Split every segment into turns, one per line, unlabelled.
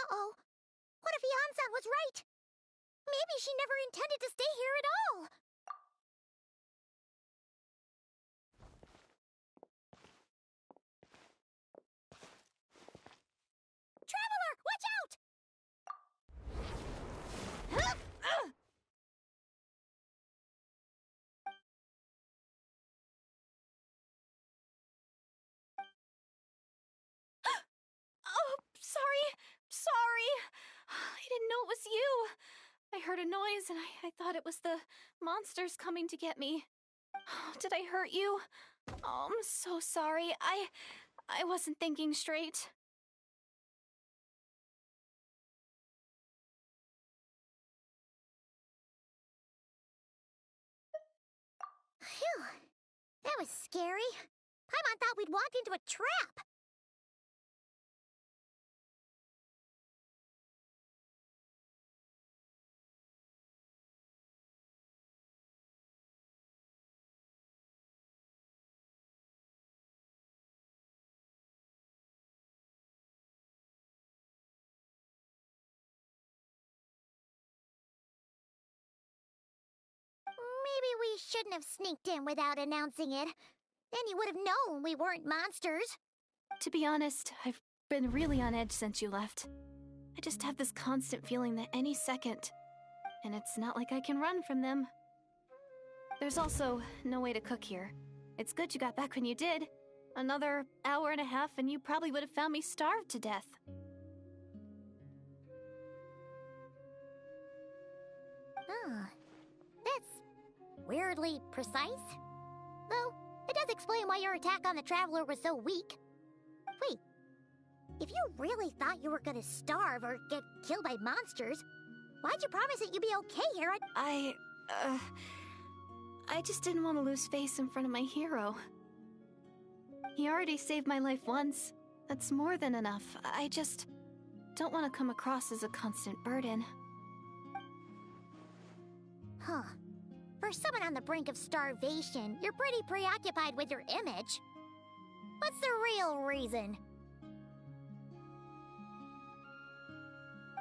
Uh-oh. What if Yan-san was right? Maybe she never intended to stay here at all. Traveler, watch out!
Oh, sorry. I didn't know it was you. I heard a noise and I thought it was the monsters coming to get me. Did I hurt you? Oh, I'm so sorry. I wasn't thinking straight.
Phew. That was scary. Paimon thought we'd walked into a trap. Maybe we shouldn't have sneaked in without announcing it. Then you would have known we weren't monsters.
To be honest, I've been really on edge since you left. I just have this constant feeling that any second, and it's not like I can run from them. There's also no way to cook here. It's good you got back when you did. Another hour and a half and you probably would have found me starved to death.
Oh, that's weirdly precise. Though, it does explain why your attack on the Traveler was so weak. Wait, if you really thought you were gonna starve or get killed by monsters, why'd you promise that you'd be okay here at—
I just didn't want to lose face in front of my hero. He already saved my life once. That's more than enough. I just don't want to come across as a constant burden.
Huh. For someone on the brink of starvation, you're pretty preoccupied with your image. What's the real reason?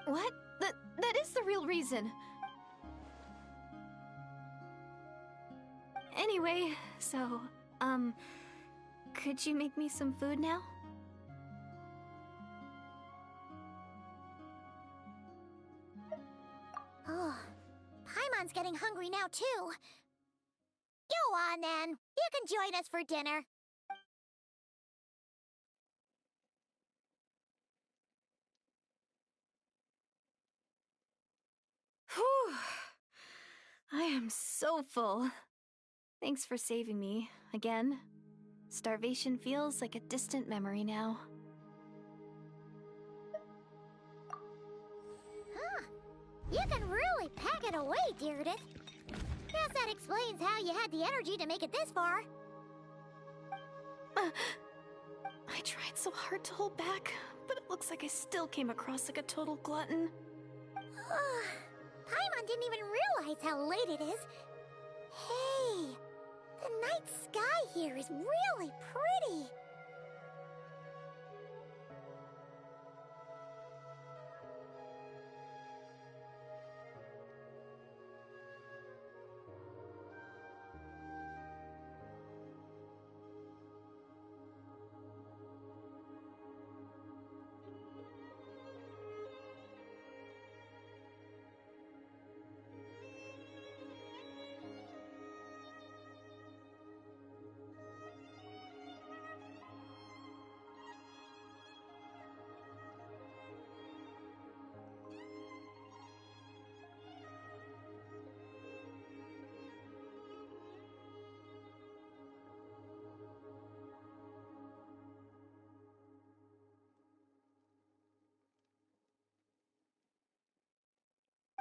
What? That is the real reason. Anyway, so, could you make me some food now?
Oh, Paimon's getting hungry now, too. Go on, then. You can join us for dinner.
Whew. I am so full. Thanks for saving me, again. Starvation feels like a distant memory now.
Huh. You can really pack it away, Deirdre. Guess that explains how you had the energy to make it this far.
I tried so hard to hold back, but it looks like I still came across like a total glutton.
Paimon didn't even realize how late it is. Hey, the night sky here is really pretty.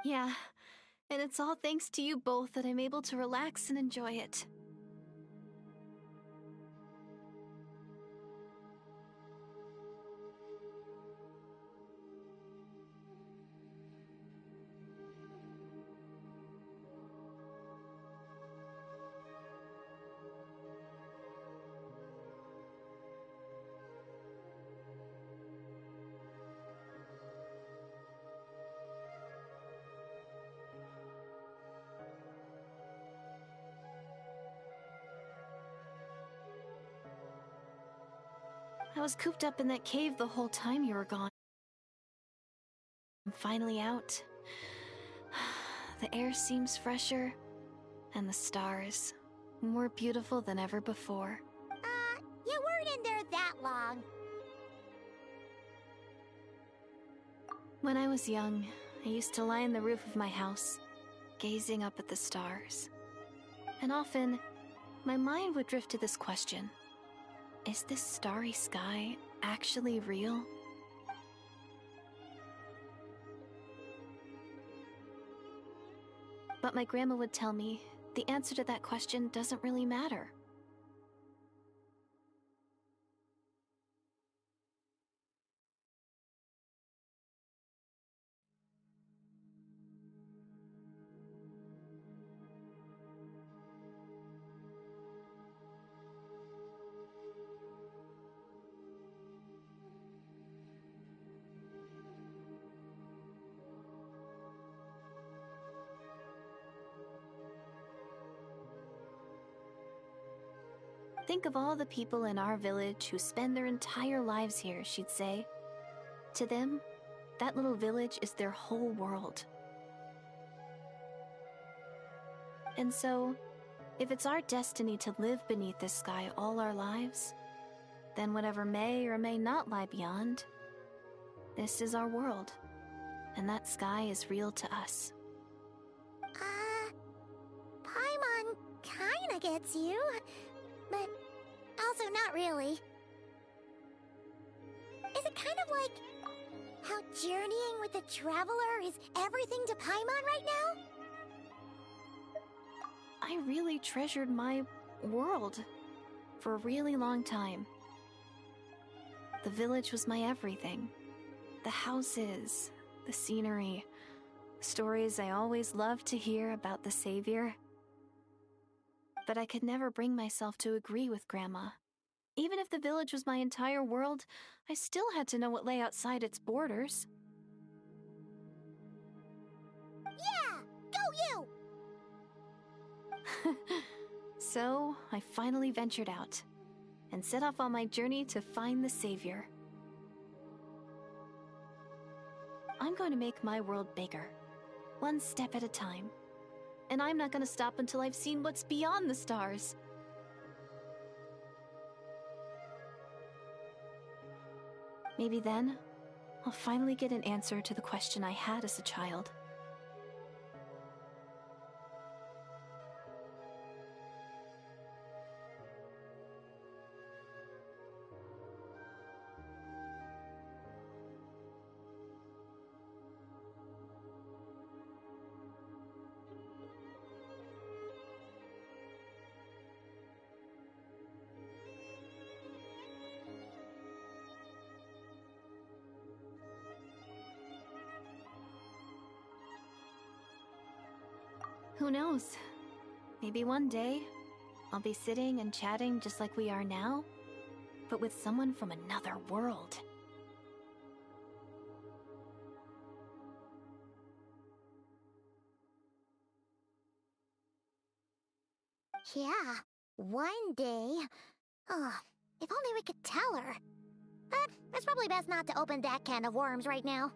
Yeah, and it's all thanks to you both that I'm able to relax and enjoy it. was cooped up in that cave the whole time you were gone. I'm finally out. The air seems fresher, and the stars more beautiful than ever before.
You weren't in there that long.
When I was young, I used to lie on the roof of my house, gazing up at the stars. And often, my mind would drift to this question. Is this starry sky actually real? But my grandma would tell me the answer to that question doesn't really matter. Think of all the people in our village who spend their entire lives here, she'd say. To them, that little village is their whole world. And so, if it's our destiny to live beneath this sky all our lives, then whatever may or may not lie beyond, this is our world, and that sky is real to us.
Paimon kinda gets you, but also not really. Is it kind of like how journeying with the Traveler is everything to Paimon right now?
I really treasured my world for a really long time. The village was my everything. The houses, the scenery, the stories I always loved to hear about the Savior. But I could never bring myself to agree with Grandma. Even if the village was my entire world, I still had to know what lay outside its borders.
Yeah! Go you!
So, I finally ventured out and set off on my journey to find the Savior. I'm going to make my world bigger, one step at a time. And I'm not going to stop until I've seen what's beyond the stars. Maybe then, I'll finally get an answer to the question I had as a child. Who knows? Maybe one day, I'll be sitting and chatting just like we are now, but with someone from another world.
Yeah, one day. Oh, if only we could tell her. But it's probably best not to open that can of worms right now.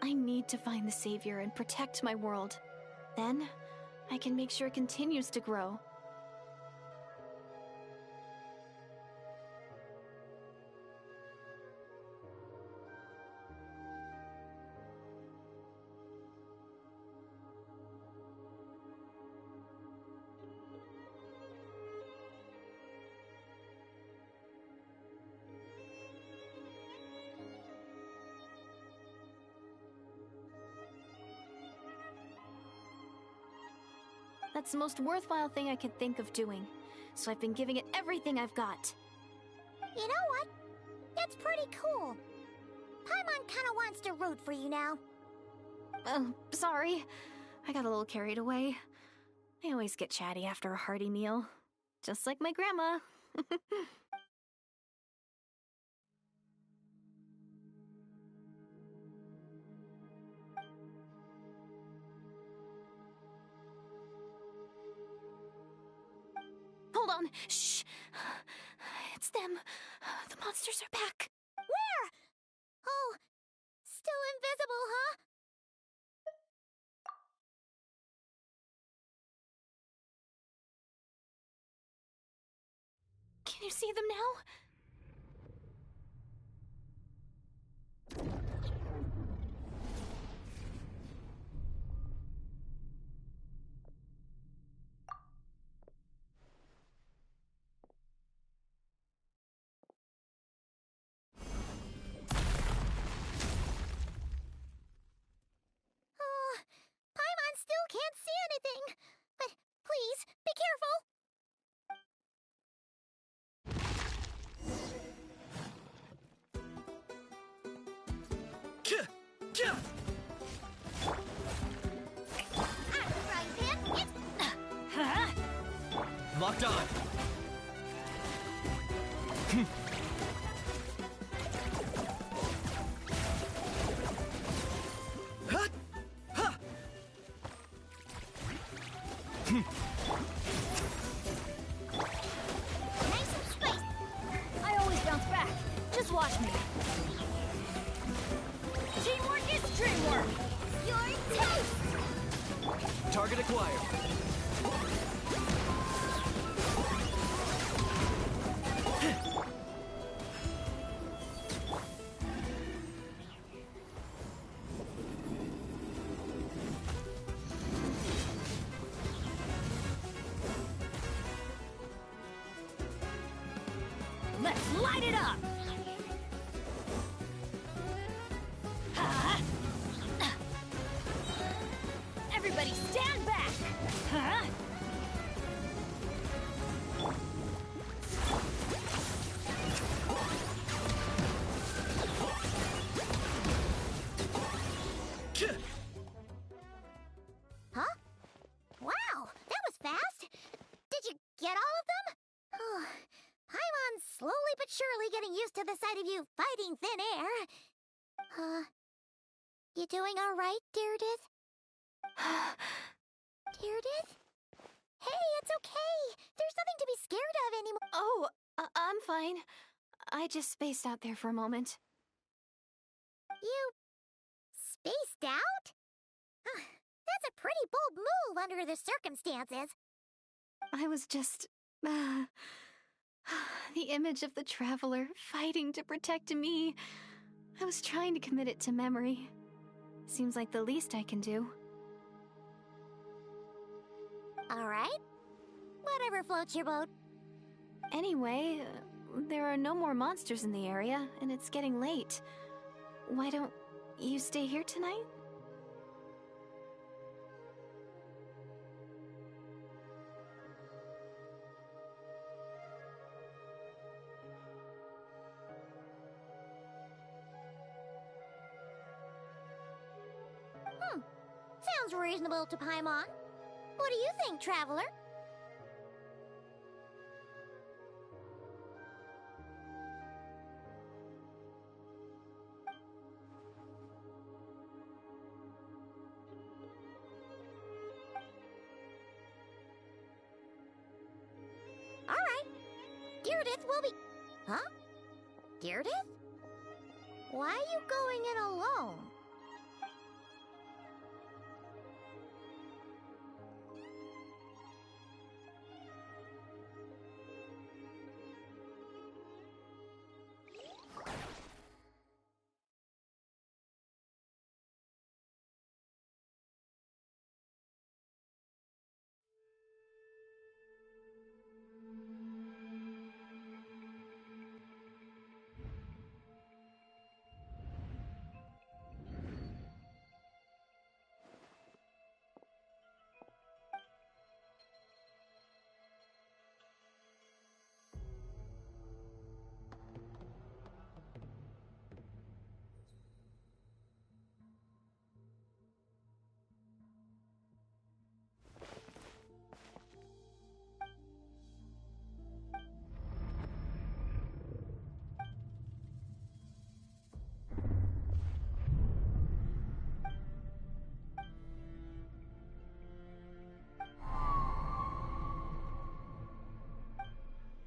I need to find the Savior and protect my world. Then, I can make sure it continues to grow. That's the most worthwhile thing I could think of doing, so I've been giving it everything I've got.
You know what? That's pretty cool. Paimon kinda wants to root for you now.
Oh, sorry. I got a little carried away. I always get chatty after a hearty meal. Just like my grandma. Hold on. Shh. It's them. The monsters are back.
Where? Oh, still invisible, huh?
Can you see them now?
Oh, Paimon still can't see anything. But please, be careful. Frying pan,
Locked on. Hut! Ha!
Nice and straight.
I always bounce back. Just watch me. Teamwork is dreamwork.
Your taste.
Target acquired.
Let's light it up. Everybody stand back.
Huh? Wow, that was fast. Did you get all of them? Oh, Paimon's slowly but surely getting used to the sight of you fighting thin air. You doing all right, Deirdith? Deirdith? Hey, it's okay. There's nothing to be scared of anymore.
Oh, I'm fine. I just spaced out there for a moment.
You spaced out? That's a pretty bold move under the circumstances.
I was just... the image of the traveler fighting to protect me. I was trying to commit it to memory. Seems like the least I can do.
All right. Whatever floats your boat.
Anyway, there are no more monsters in the area, and it's getting late. Why don't you stay here tonight?
Sounds reasonable to Paimon. What do you think, Traveler? All right. Deirdith will be... Huh? Deirdith? Why are you going in alone?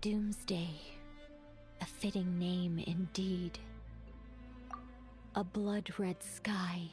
Doomsday. A fitting name indeed. A blood-red sky.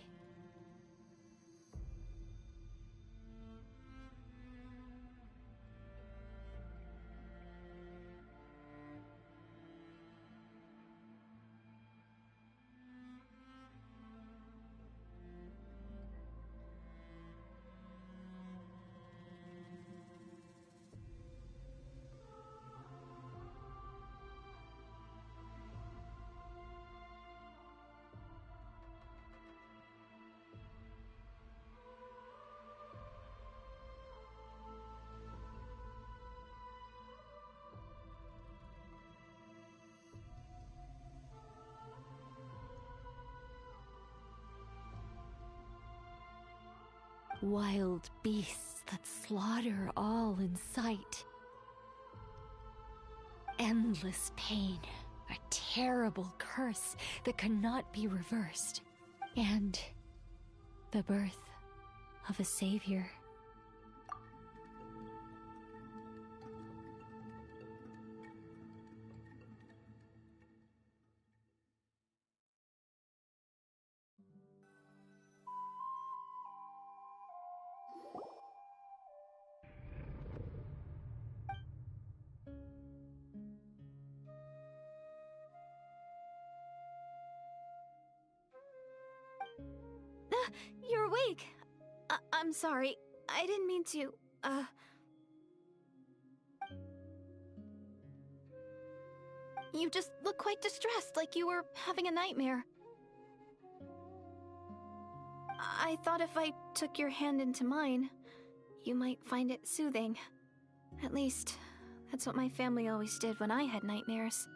Wild beasts that slaughter all in sight. Endless pain, a terrible curse that cannot be reversed. And the birth of a savior.
You're awake. I'm sorry. I didn't mean to, You just look quite distressed, like you were having a nightmare. I thought if I took your hand into mine, you might find it soothing. At least, that's what my family always did when I had nightmares.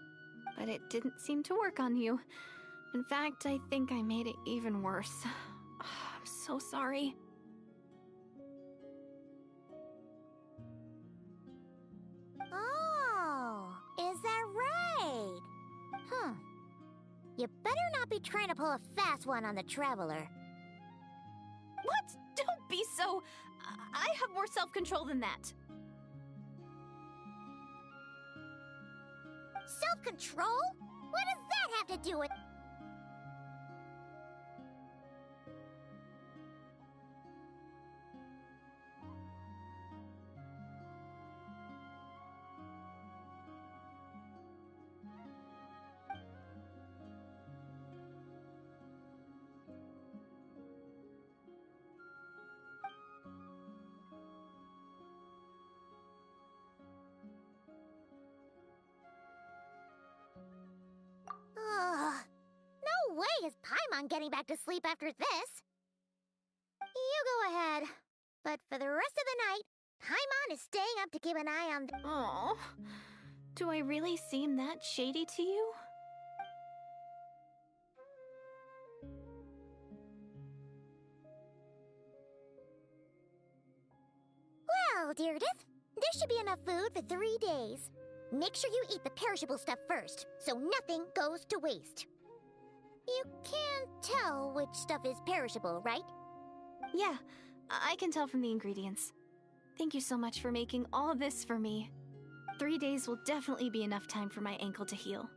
But it didn't seem to work on you. In fact, I think I made it even worse. I'm so sorry.
Oh, is that right? Huh. You better not be trying to pull a fast one on the Traveler.
What? Don't be so... I have more self-control than that.
Self-control? What does that have to do with... No way is Paimon getting back to sleep after this. You go ahead. But for the rest of the night, Paimon is staying up to keep an eye on...
Oh, do I really seem that shady to you?
Well, Deardith, there should be enough food for 3 days. Make sure you eat the perishable stuff first, so nothing goes to waste. You can't tell which stuff is perishable, right?
Yeah, I can tell from the ingredients. Thank you so much for making all of this for me. 3 days will definitely be enough time for my ankle to heal.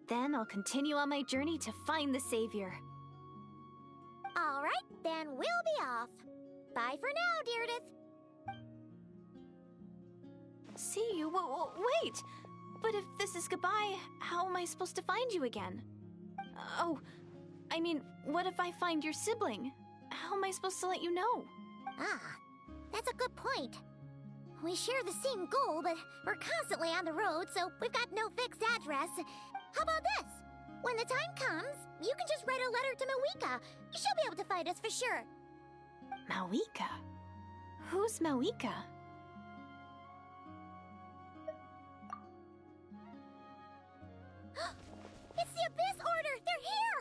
Then I'll continue on my journey to find the Savior.
All right, then we'll be off. Bye for now, Deardith.
See you? Wait! But if this is goodbye, how am I supposed to find you again? Oh, I mean, what if I find your sibling? How am I supposed to let you know?
Ah, that's a good point. We share the same goal, but we're constantly on the road, so we've got no fixed address. How about this? When the time comes, you can just write a letter to Mawika. She'll be able to find us for sure.
Mawika? Who's Mawika?
It's the Abyss Order! They're here!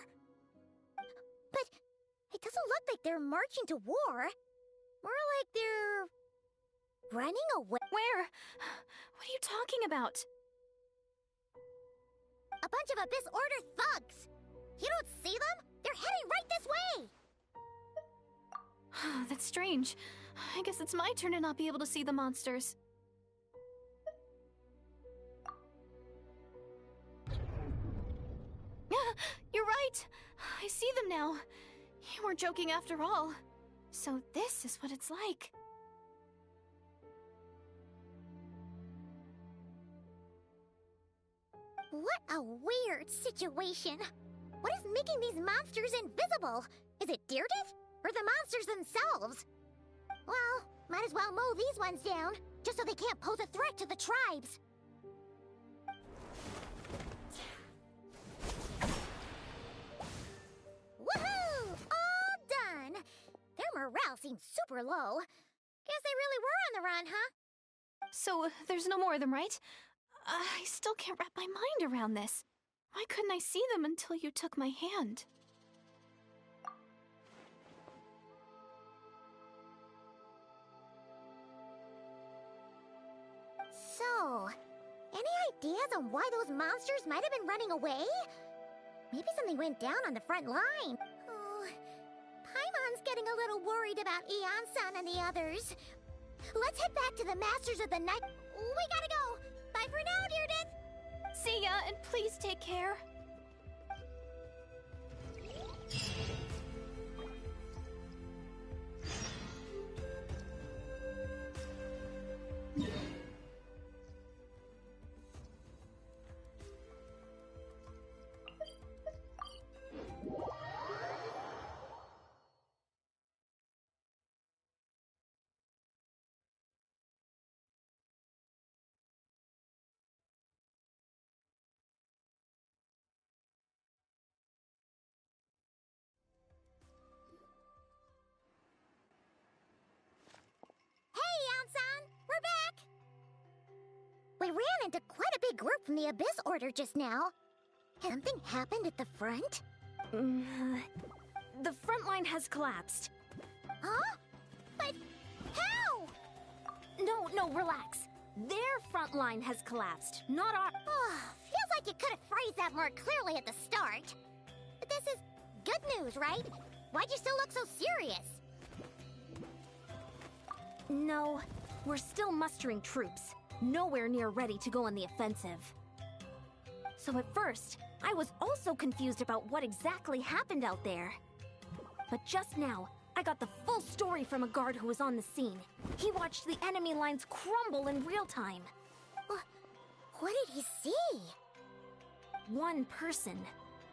But it doesn't look like they're marching to war. More like they're... running away.
Where? What are you talking about?
A bunch of Abyss Order thugs! You don't see them? They're heading right this way!
That's strange. I guess it's my turn to not be able to see the monsters. right! I see them now. You weren't joking after all. So this is what it's like.
What a weird situation. What is making these monsters invisible? Is it Deerdiff? Or the monsters themselves? Well, might as well mow these ones down, just so they can't pose a threat to the tribes. Woohoo! All done! Their morale seems super low. Guess they really were on the run, huh?
So there's no more of them, right? I still can't wrap my mind around this. Why couldn't I see them until you took my hand?
So, any ideas on why those monsters might have been running away? Maybe something went down on the front line. Oh, Paimon's getting a little worried about Eon-san and the others. Let's head back to the Masters of the Night. We gotta go. Bye for now, Deerdiff.
See ya, and please take care.
We're back! We ran into quite a big group from the Abyss Order just now. Something happened at the front?
The front line has collapsed.
Huh? But how?
No, relax. Their front line has collapsed, not our...
Feels like you could have phrased that more clearly at the start. But this is good news, right? Why'd you still look so serious?
No, we're still mustering troops. Nowhere near ready to go on the offensive. So at first, I was also confused about what exactly happened out there. But just now, I got the full story from a guard who was on the scene. He watched the enemy lines crumble in real time.
What did he see?
One person.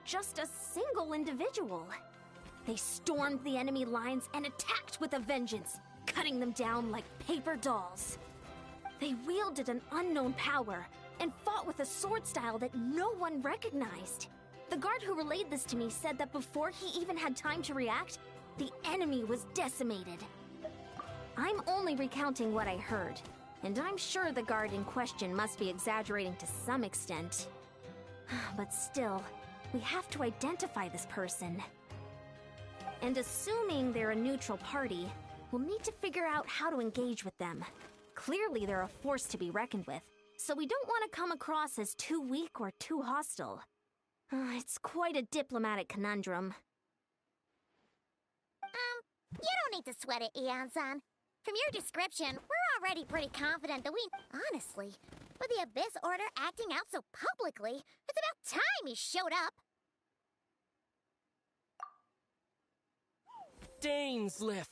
Just a single individual. They stormed the enemy lines and attacked with a vengeance, cutting them down like paper dolls. They wielded an unknown power and fought with a sword style that no one recognized. The guard who relayed this to me said that before he even had time to react, the enemy was decimated. I'm only recounting what I heard, and I'm sure the guard in question must be exaggerating to some extent. But still, we have to identify this person. And assuming they're a neutral party, we'll need to figure out how to engage with them. Clearly they're a force to be reckoned with, so we don't want to come across as too weak or too hostile. It's quite a diplomatic conundrum.
You don't need to sweat it, Eon-san. From your description, we're already pretty confident that we... Honestly, with the Abyss Order acting out so publicly, it's about time he showed up.
Dainsliff!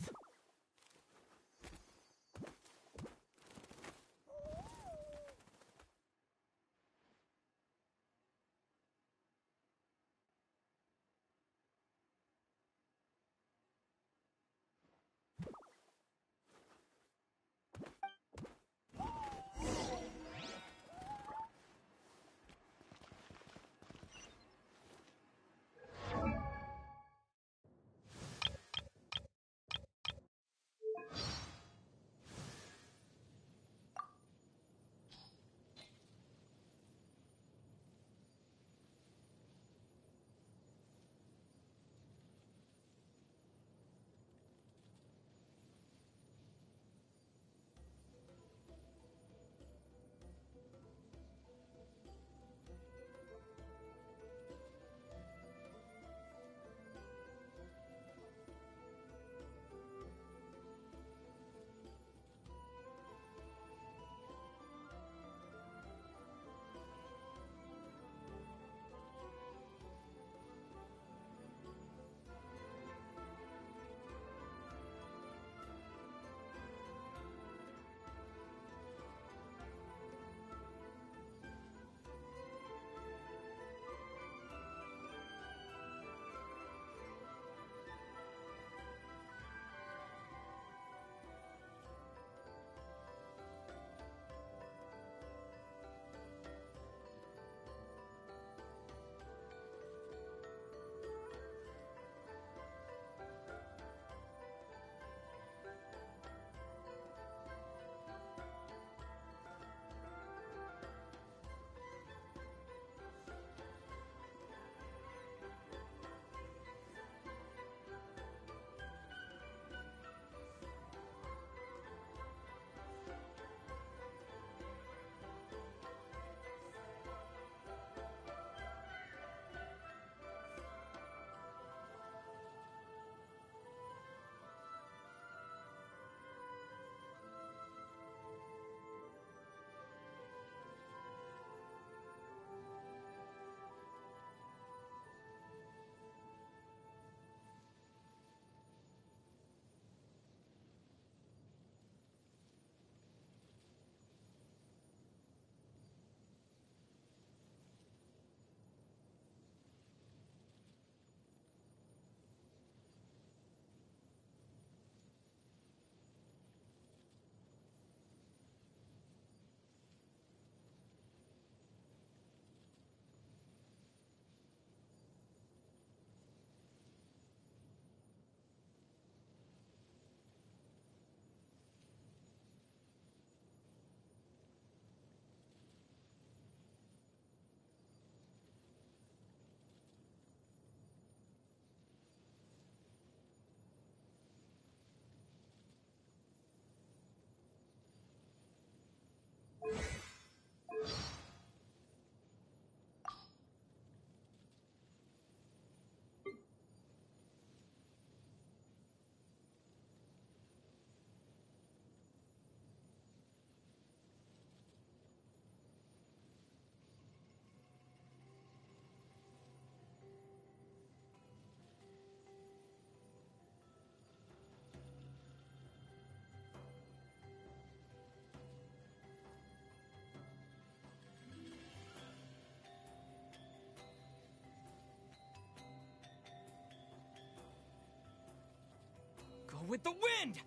Go with the wind!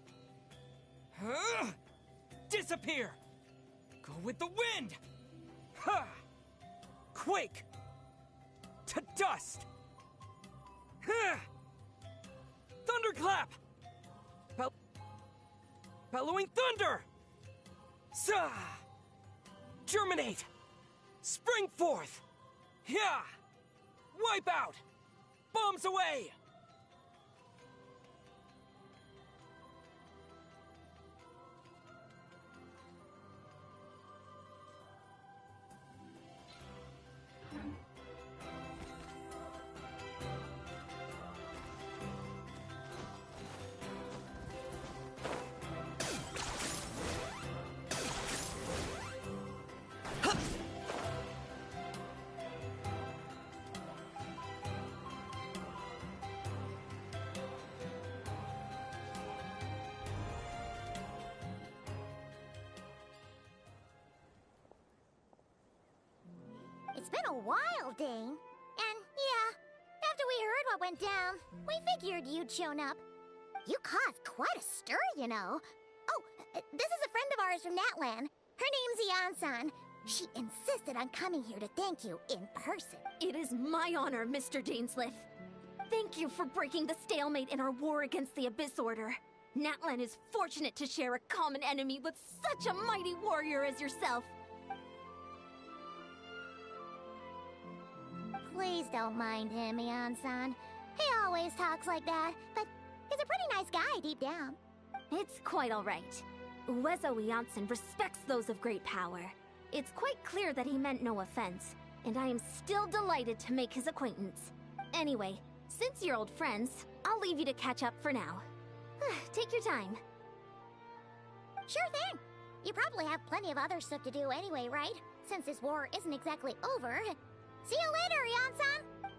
Disappear! Go with the wind! Ha! Quake! To dust! Thunderclap! Bellowing thunder! Sa! Germinate! Spring forth! Yeah! Wipe out! Bombs away!
It's been a while, Dane. And yeah, after we heard what went down, we figured you'd shown up. You caused quite a stir, you know. Oh, this is a friend of ours from Natlan. Her name's Ian-san. She insisted on coming here to thank you in person.
It is my honor, Mr. Dainsleif. Thank you for breaking the stalemate in our war against the Abyss Order. Natlan is fortunate to share a common enemy with such a mighty warrior as yourself.
Please don't mind him, Ian-san. He always talks like that, but he's a pretty nice guy deep down.
It's quite all right. Uezo Janssen respects those of great power. It's quite clear that he meant no offense, and I am still delighted to make his acquaintance. Anyway, since you're old friends, I'll leave you to catch up for now. Take your time.
Sure thing. You probably have plenty of other stuff to do anyway, right? Since this war isn't exactly over. See you later, Ian-san!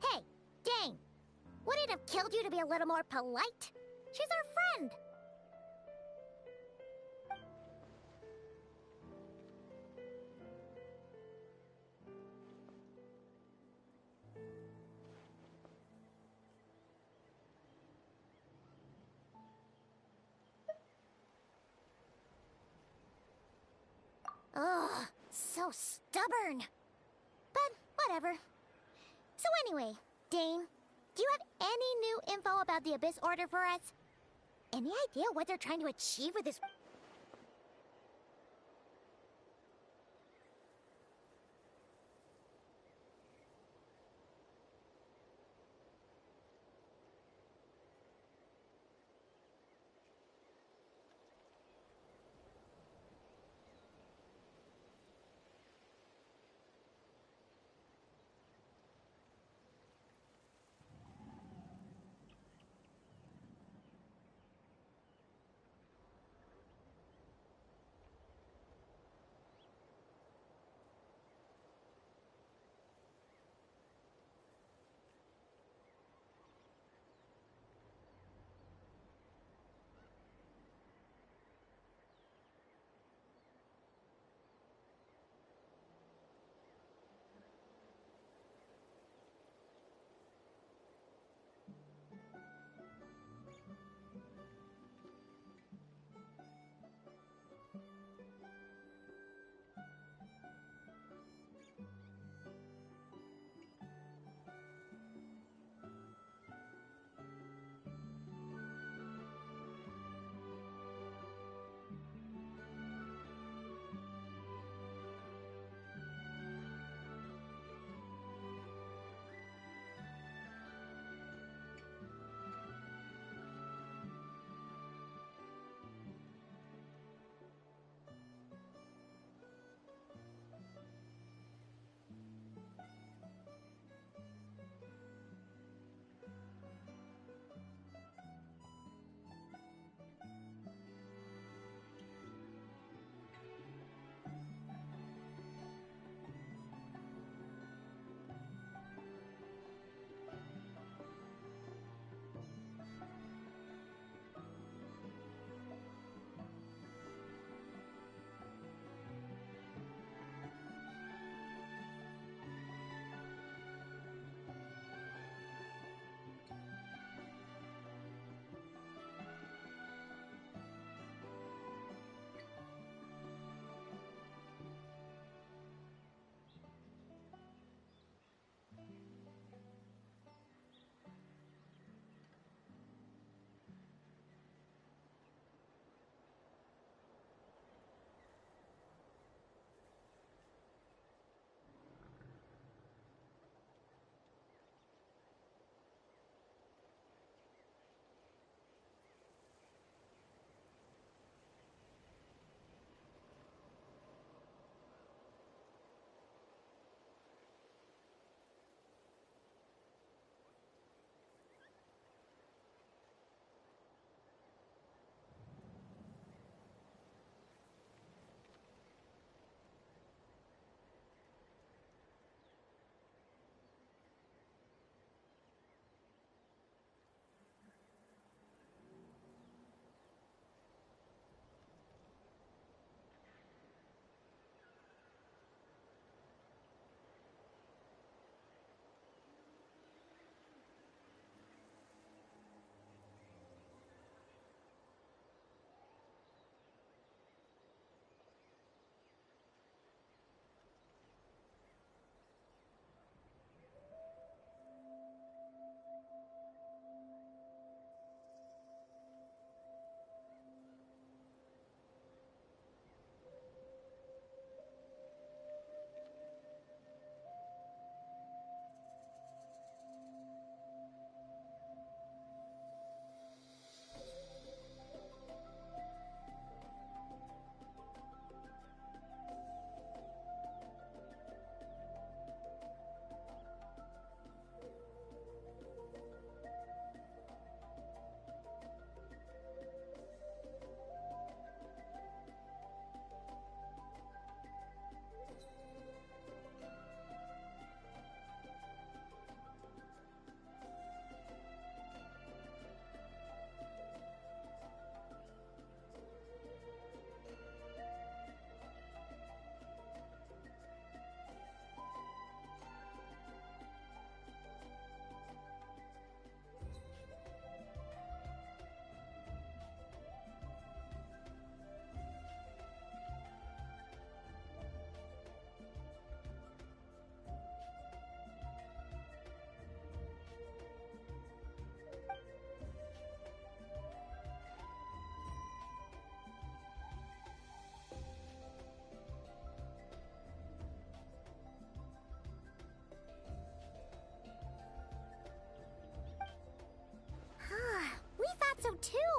Hey, Dane. Would it have killed you to be a little more polite? She's our friend. Ugh, so stubborn. But whatever. So anyway, Dane, do you have any new info about the Abyss Order for us? Any idea what they're trying to achieve with this?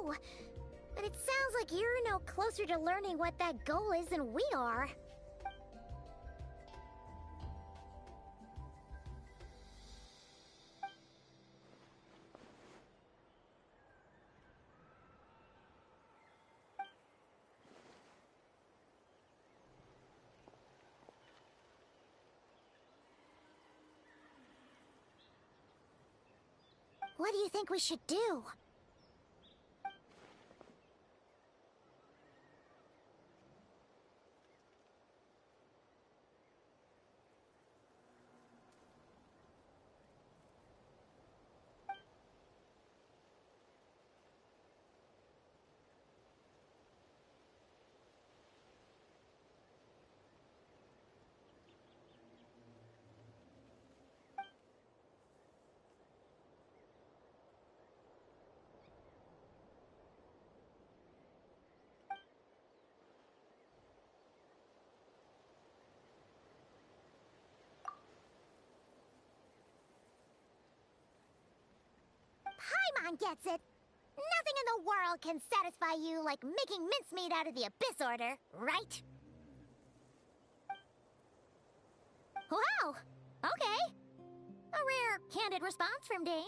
know. But it sounds like you're no closer to learning what that goal is than we are. What do you think we should do? Paimon gets it. Nothing in the world can satisfy you like making mincemeat out of the Abyss Order, right? Wow! Okay. A rare, candid response from Dane.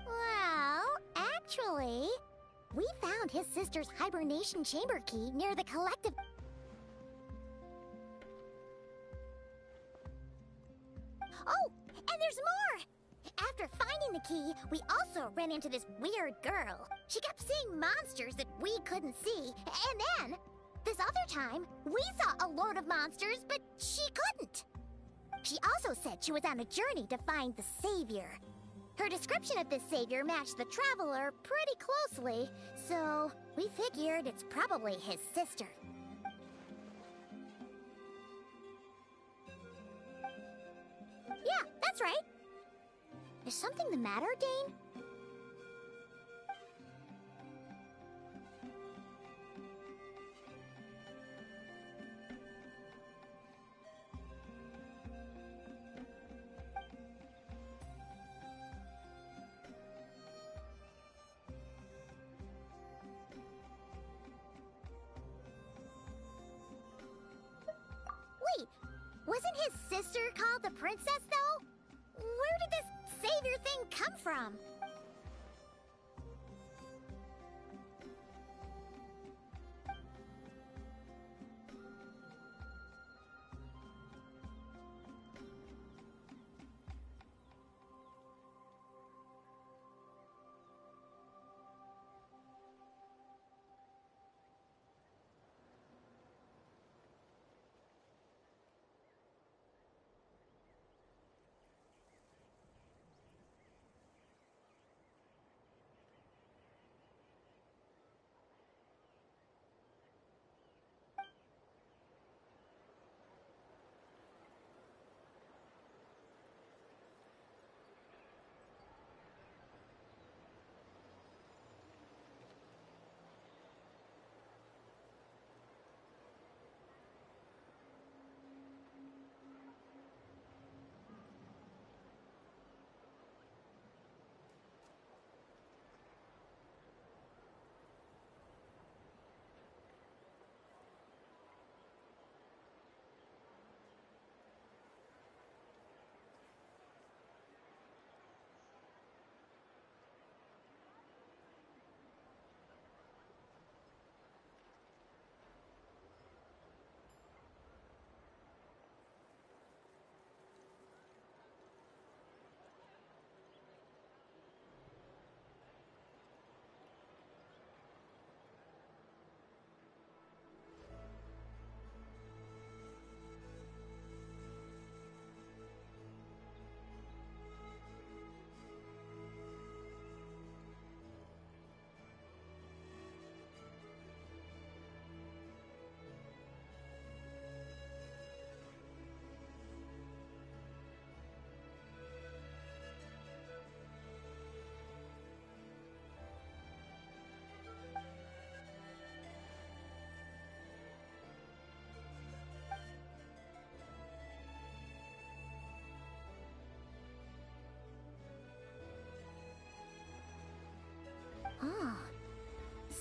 Well, actually, we found his sister's hibernation chamber key near the collective... Oh, and there's more! After finding the key, we also ran into this weird girl. She kept seeing monsters that we couldn't see, and then, this other time, we saw a load of monsters, but she couldn't. She also said she was on a journey to find the Savior. Her description of this Savior matched the Traveler pretty closely, so we figured it's probably his sister. Yeah, that's right. Is something the matter, Dane? Wait, wasn't his sister called the Princess, though? Where did this Savior thing come from?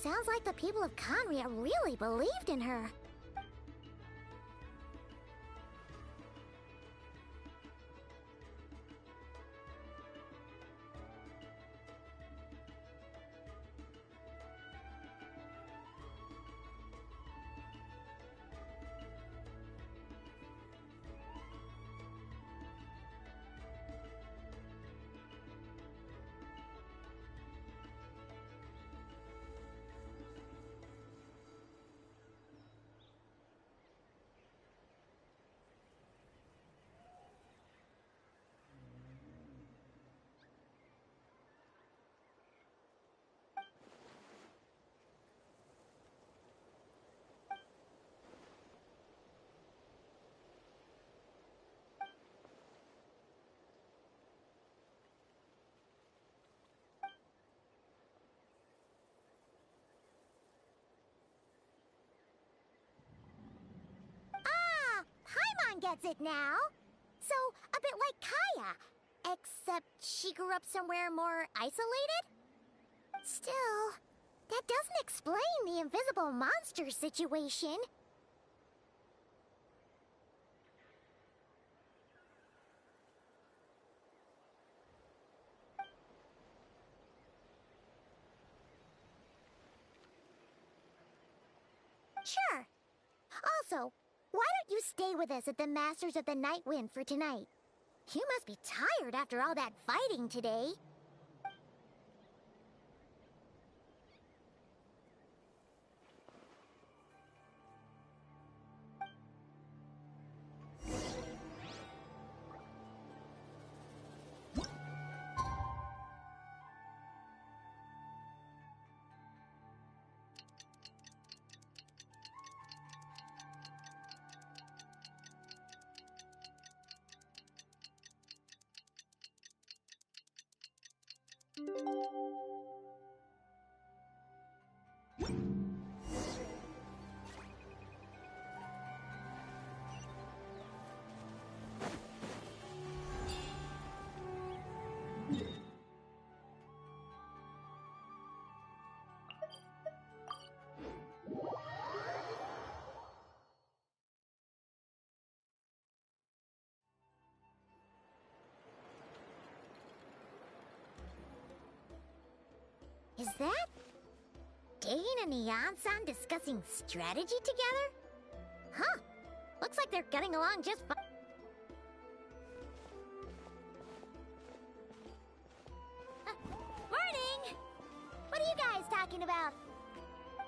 Sounds like the people of Conria really believed in her. Gets it now. So, a bit like Kaya, except she grew up somewhere more isolated? Still, that doesn't explain the invisible monster situation. Sure. Also, why don't you stay with us at the Masters of the Night Wind for tonight? You must be tired after all that fighting today. Is that Dane and Neon-san discussing strategy together? Huh. Looks like they're getting along just fine. Morning! What are you guys talking about?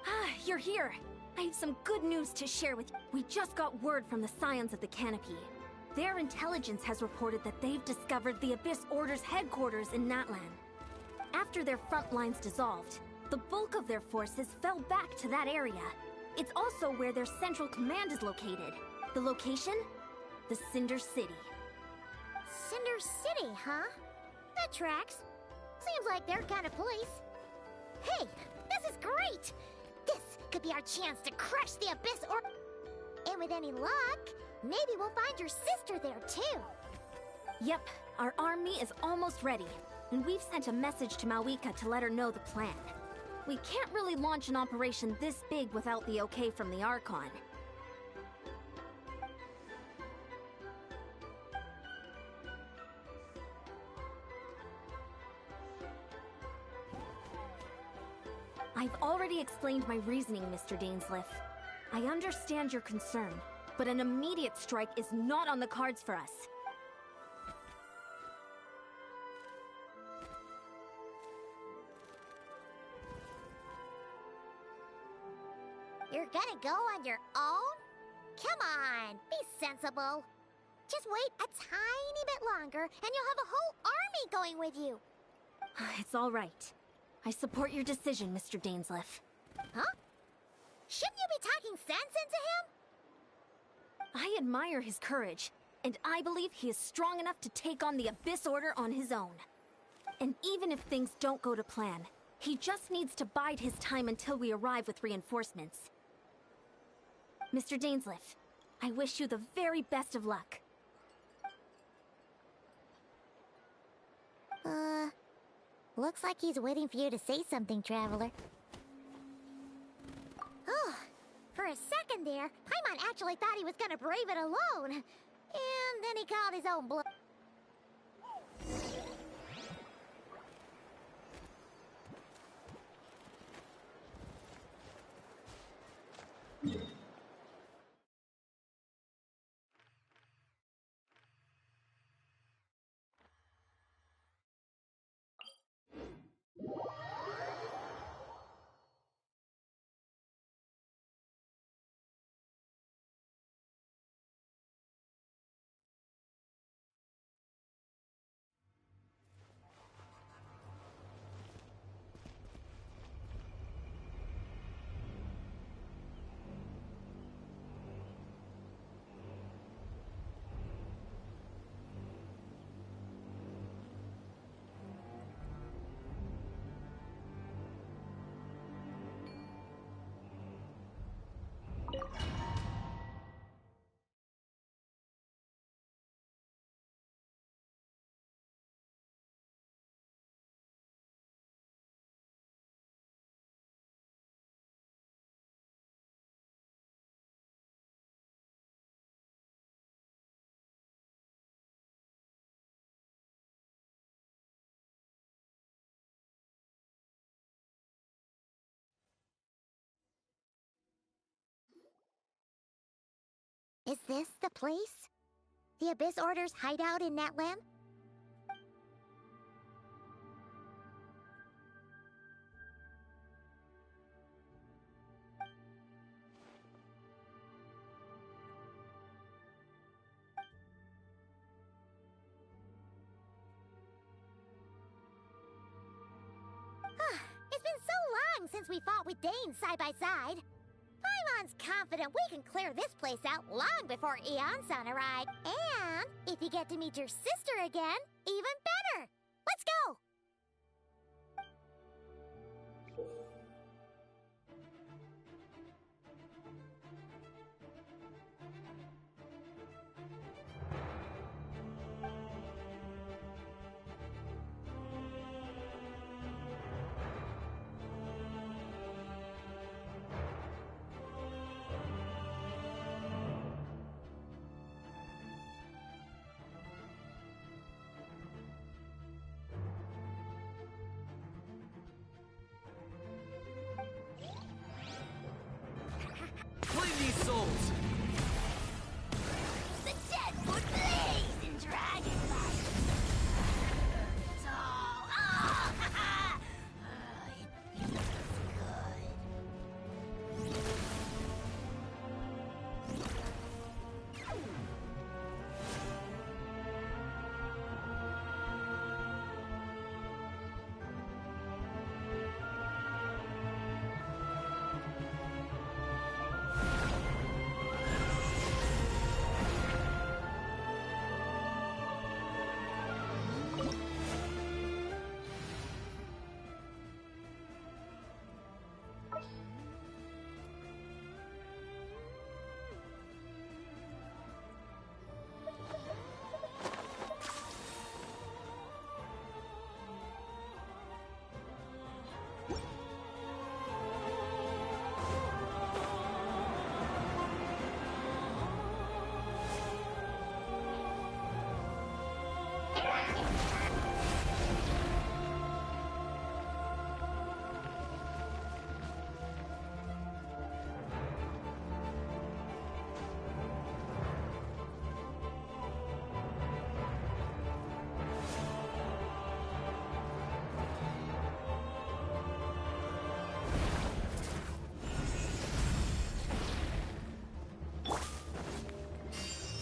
Ah, you're here. I have some good news to share with you. We just got word from the Scions of the Canopy. Their intelligence has reported that they've discovered the Abyss Order's headquarters in Natlan. After their front lines dissolved, the bulk of their forces fell back to that area. It's also where their central command is located. The location? The Cinder City.
Cinder City, huh? That tracks. Seems like their kind of place. Hey, this is great! This could be our chance to crush the Abyss Order. And with any luck, maybe we'll find your sister there too.
Yep, our army is almost ready. And we've sent a message to Mawika to let her know the plan. We can't really launch an operation this big without the okay from the Archon. I've already explained my reasoning, Mr. Dainsleif. I understand your concern, but an immediate strike is not on the cards for us.
You're gonna go on your own? Come on, be sensible. Just wait a tiny bit longer, and you'll have a whole army going with you.
It's all right. I support your decision, Mr. Dainsleif.
Huh? Shouldn't you be talking sense into him?
I admire his courage, and I believe he is strong enough to take on the Abyss Order on his own. And even if things don't go to plan, he just needs to bide his time until we arrive with reinforcements. Mr. Dainsleif, I wish you the very best of luck.
Looks like he's waiting for you to say something, Traveler. second there, Paimon actually thought he was gonna brave it alone. And then he called his own bluff. Is this the place? The Abyss Order's hideout in Natlam? It's been so long since we fought with Dane side by side. Paimon's confident we can clear this place out long before Eon-san arrives. And if you get to meet your sister again, even better. Let's go!
Claim these souls!
The dead would blaze in dragonlight. It's all. Oh, it feels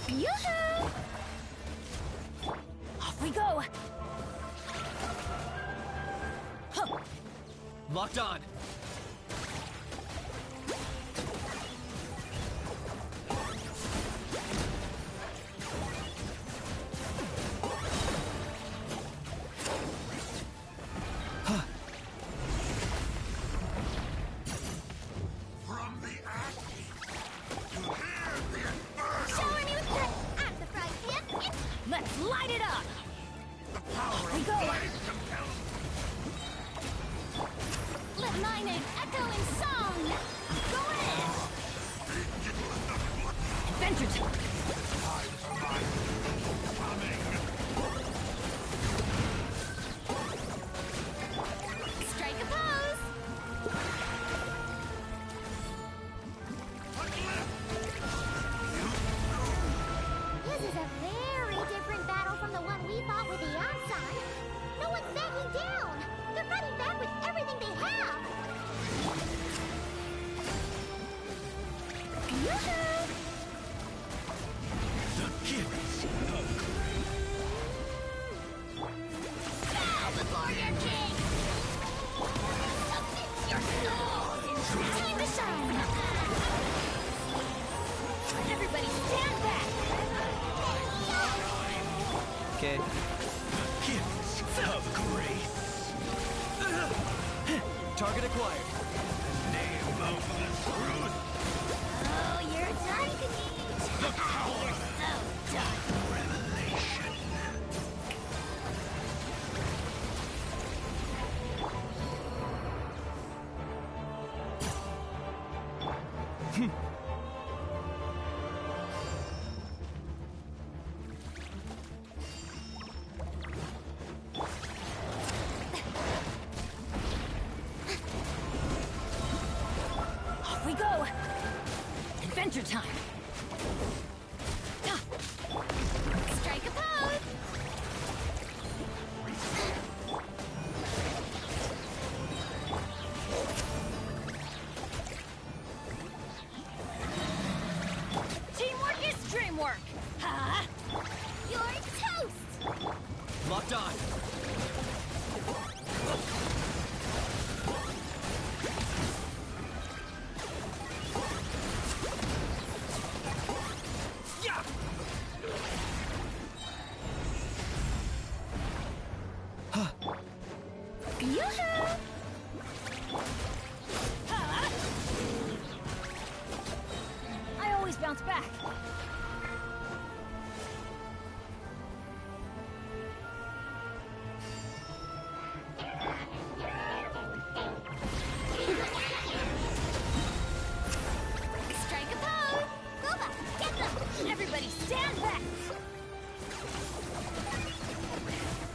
Yoo-hoo! Off we go! Huh.
Locked on!
Let's light it up! Off we go! Let my name echo in song! Go in! Adventure time!
Strike a pose! This is a very different battle from the one we fought with the Yansan. No one's backing down! They're fighting back with everything they have! Yoo-hoo!
The gifts of
Bow before your king! Submit your soul! Time to shine! Everybody stand back!
Okay. Gifts of grace. Target acquired. Name of the truth.
Oh, you're done, Knight!
The power.
You're so done!
Revelation.
Off we go! Adventure time!
Strike a pose!
Teamwork is dreamwork! Ha!
You're toast!
Locked on. Yeah.
Yoo-hoo!
Ha! I always bounce back.
Strike a pose! Booba, get them!
Everybody stand back!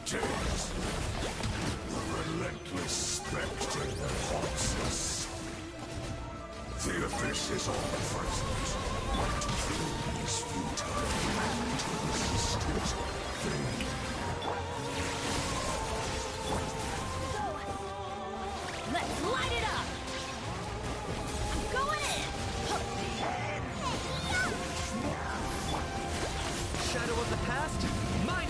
Tis the relentless spectre that haunts us. The abyss is omnipresent, but to kill is futile, to resist it vain.
Let's light it up! I'm going in!
Shadow of the past. Mind.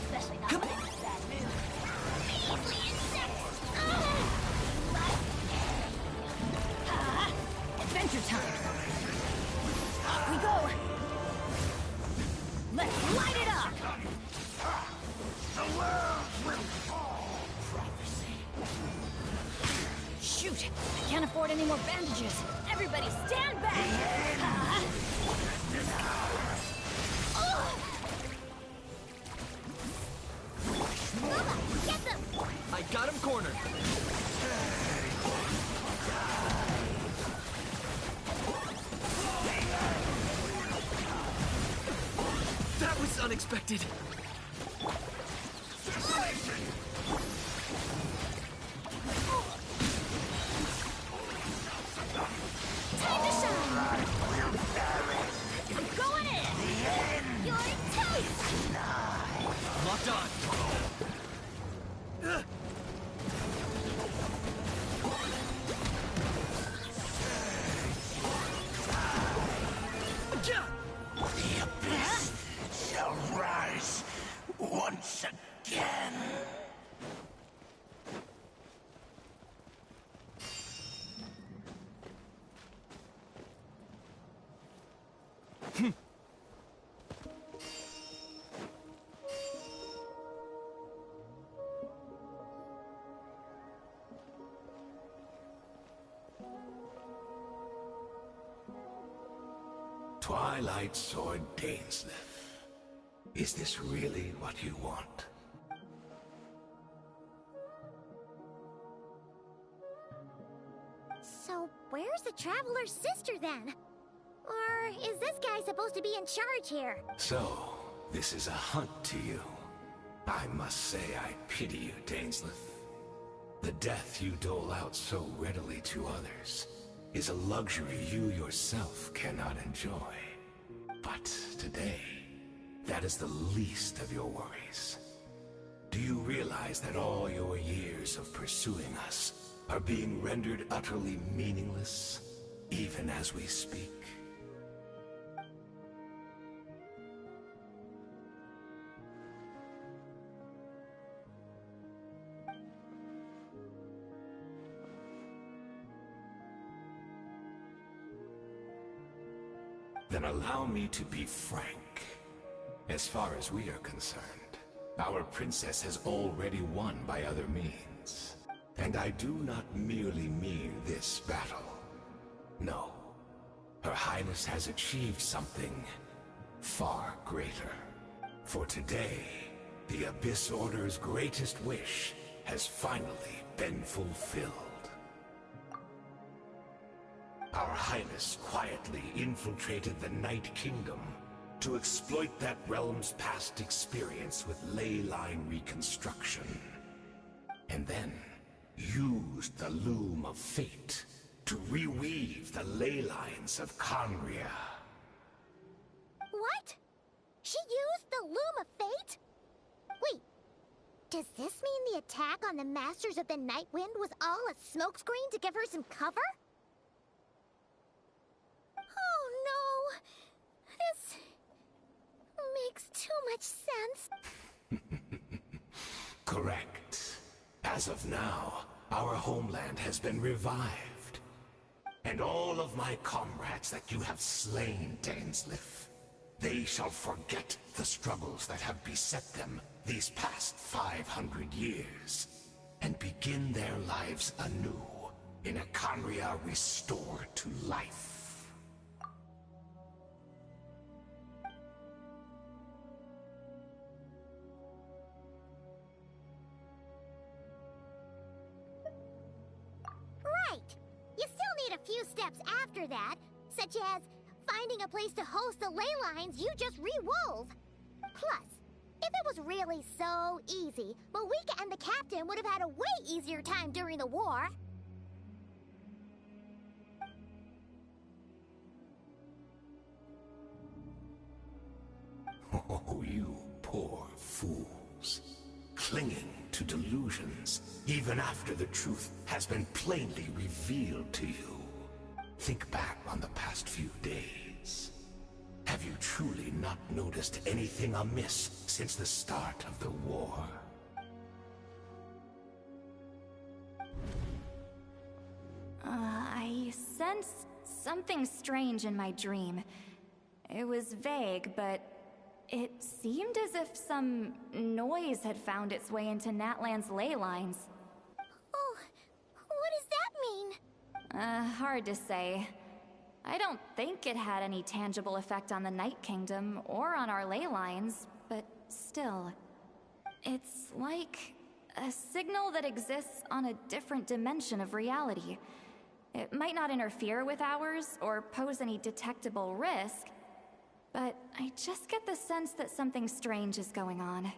Especially not when it's bad news. Measly insects!
Ha! Adventure time! Off we go! Let's light it up!
The world will fall, prophecy.
Shoot! I can't afford any more bandages! Everybody stand back! Ha!
Booba, get them!
I got him cornered. That was unexpected.
Time to shine!
I'm going in!
You're toast!
Locked on. Yeah.
The abyss shall rise once again. Twilight Sword Dainsleif. Is this really what you want?
So where's the Traveler's sister then? Or is this guy supposed to be in charge here?
So, this is a hunt to you. I must say I pity you, Dainsleif. The death you dole out so readily to others is a luxury you yourself cannot enjoy. But today, that is the least of your worries. Do you realize that all your years of pursuing us are being rendered utterly meaningless, even as we speak? Then allow me to be frank. As far as we are concerned, our princess has already won by other means. And I do not merely mean this battle. No. Her Highness has achieved something far greater. For today, the Abyss Order's greatest wish has finally been fulfilled. Our Highness quietly infiltrated the Night Kingdom to exploit that realm's past experience with ley line reconstruction. And then used the Loom of Fate to reweave the ley lines of Conria.
What? She used the Loom of Fate? Wait, does this mean the attack on the Masters of the Night Wind was all a smokescreen to give her some cover? Oh no! This makes too much sense.
Correct. As of now, our homeland has been revived. And all of my comrades that you have slain, Dainsleif, they shall forget the struggles that have beset them these past 500 years, and begin their lives anew in a Conria restored to life.
You still need a few steps after that, such as finding a place to host the ley lines you just re-wove. Plus, if it was really so easy, Moika and the captain would have had a way easier time during the war.
Oh, you poor fools. Clinging to delusions, even after the truth has been plainly revealed to you. Think back on the past few days. Have you truly not noticed anything amiss since the start of the war?
I sensed something strange in my dream. It was vague, but it seemed as if some noise had found its way into Natlan's ley lines.
Oh, what does that mean?
Hard to say. I don't think it had any tangible effect on the Night Kingdom or on our ley lines, but still. It's like a signal that exists on a different dimension of reality. It might not interfere with ours or pose any detectable risk, but I just get the sense that something strange is going on.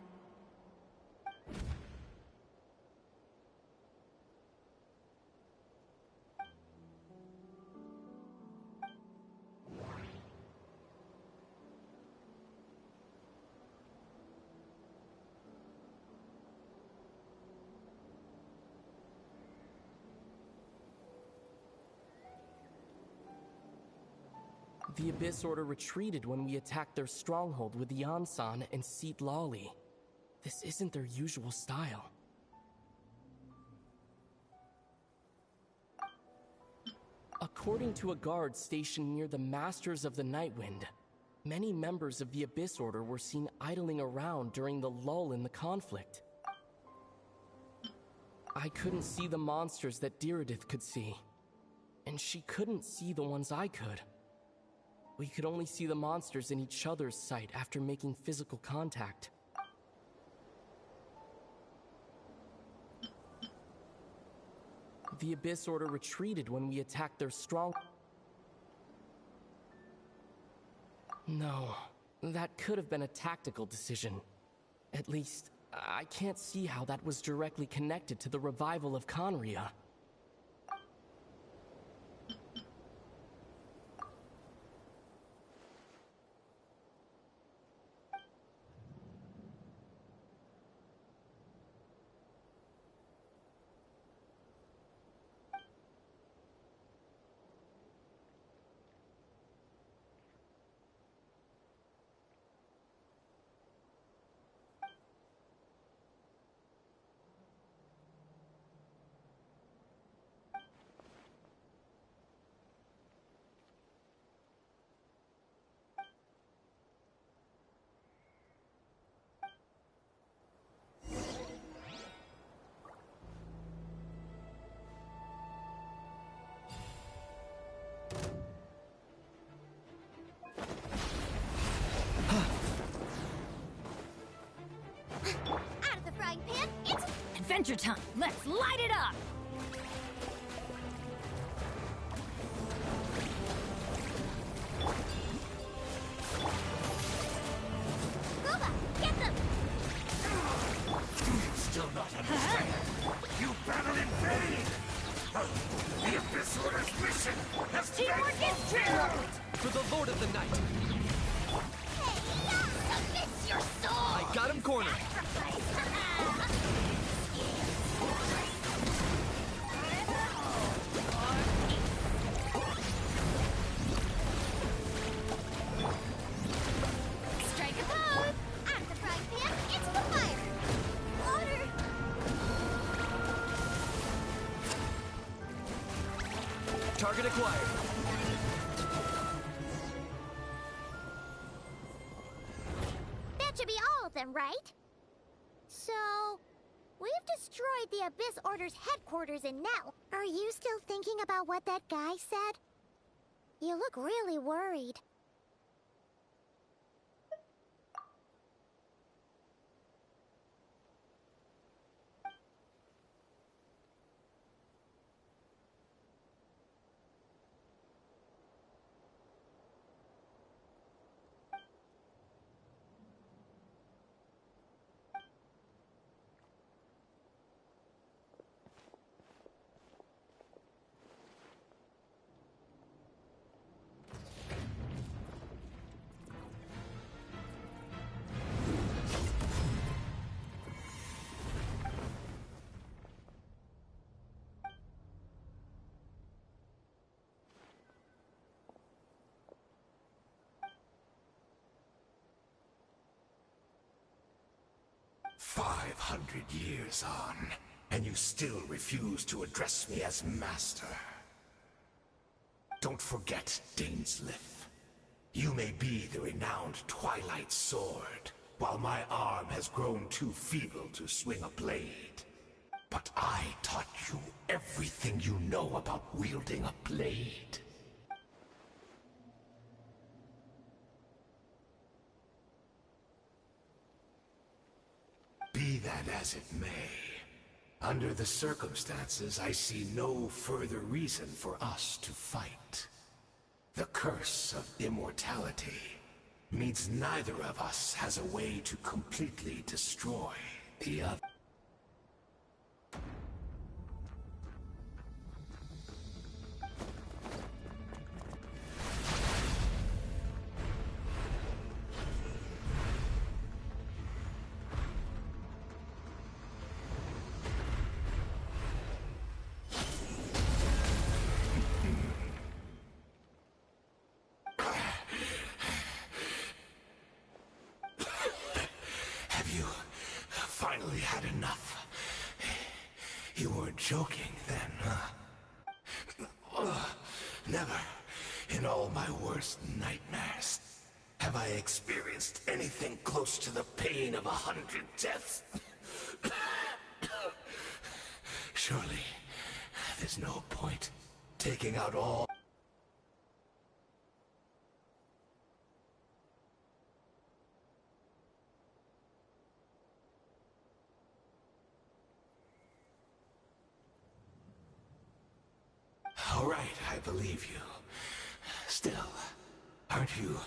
The Abyss Order retreated when we attacked their stronghold with the Ansan and Seat Lawley. This isn't their usual style. According to a guard stationed near the Masters of the Nightwind, many members of the Abyss Order were seen idling around during the lull in the conflict. I couldn't see the monsters that Diridith could see, and she couldn't see the ones I could. We could only see the monsters in each other's sight after making physical contact. The Abyss Order retreated when we attacked their strong... No, that could have been a tactical decision. At least, I can't see how that was directly connected to the revival of Conria.
Out of the frying pan, it's
Adventure time! Let's light it up!
Ruba! Get them!
Still not understand. You battle in vain! The Abyss Order's mission has
Teamwork is teamwork!
For the Lord of the Night!
Submit your soul!
I got him cornered!
Strike a pose! Out of the frying pan, into the fire! Water!
Target acquired.
That should be all of them, right? So, we've destroyed the Abyss Order's headquarters in Nell. Are you still thinking about what that guy said? You look really worried.
"500 years on, and you still refuse to address me as master. Don't forget, Dainsleif. You may be the renowned Twilight Sword, while my arm has grown too feeble to swing a blade. But I taught you everything you know about wielding a blade. Be that as it may, under the circumstances, I see no further reason for us to fight. The curse of immortality means neither of us has a way to completely destroy the other. Finally had enough. You weren't joking then, huh? Never, in all my worst nightmares, have I experienced anything close to the pain of 100 deaths. Surely, there's no point taking out all... right, I believe you. Still, aren't you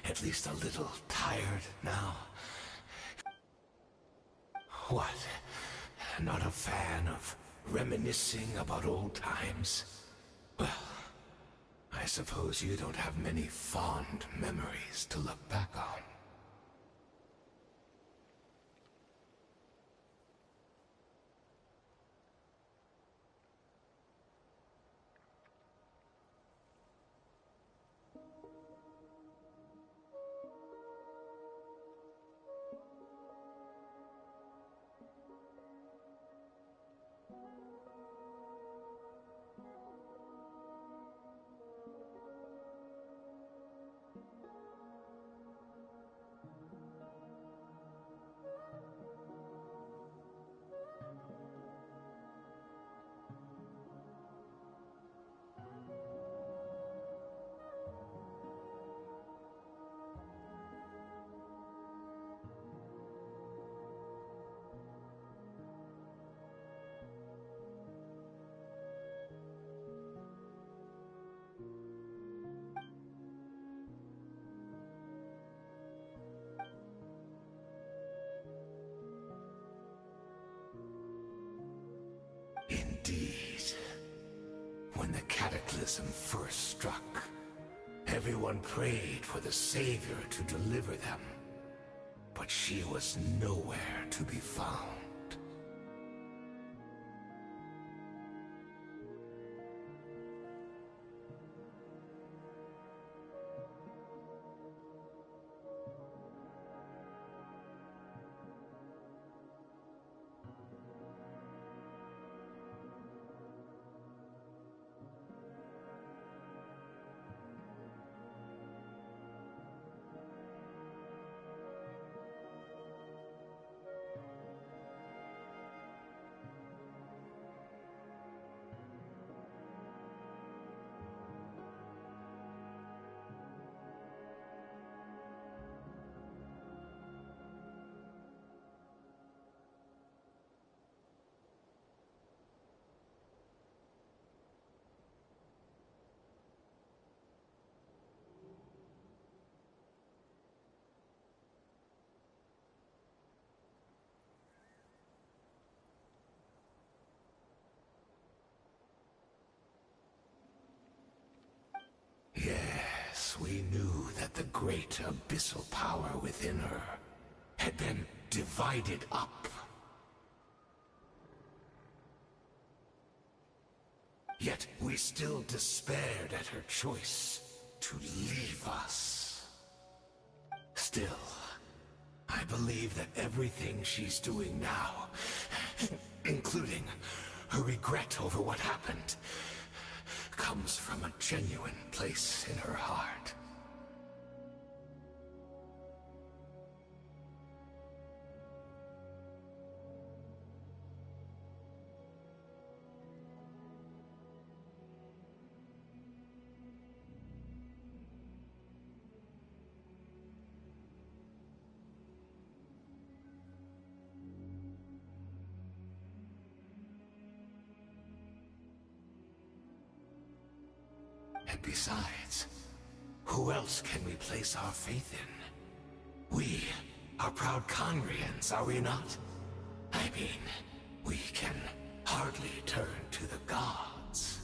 at least a little tired now? What? Not a fan of reminiscing about old times? Well, I suppose you don't have many fond memories to look back on. Indeed. When the cataclysm first struck, everyone prayed for the Savior to deliver them. But she was nowhere to be found. Yes, we knew that the great abyssal power within her had been divided up. Yet we still despaired at her choice to leave us. Still, I believe that everything she's doing now, including her regret over what happened, comes from a genuine place in her heart. And besides, who else can we place our faith in? We are proud Conrians, are we not? I mean, we can hardly turn to the gods.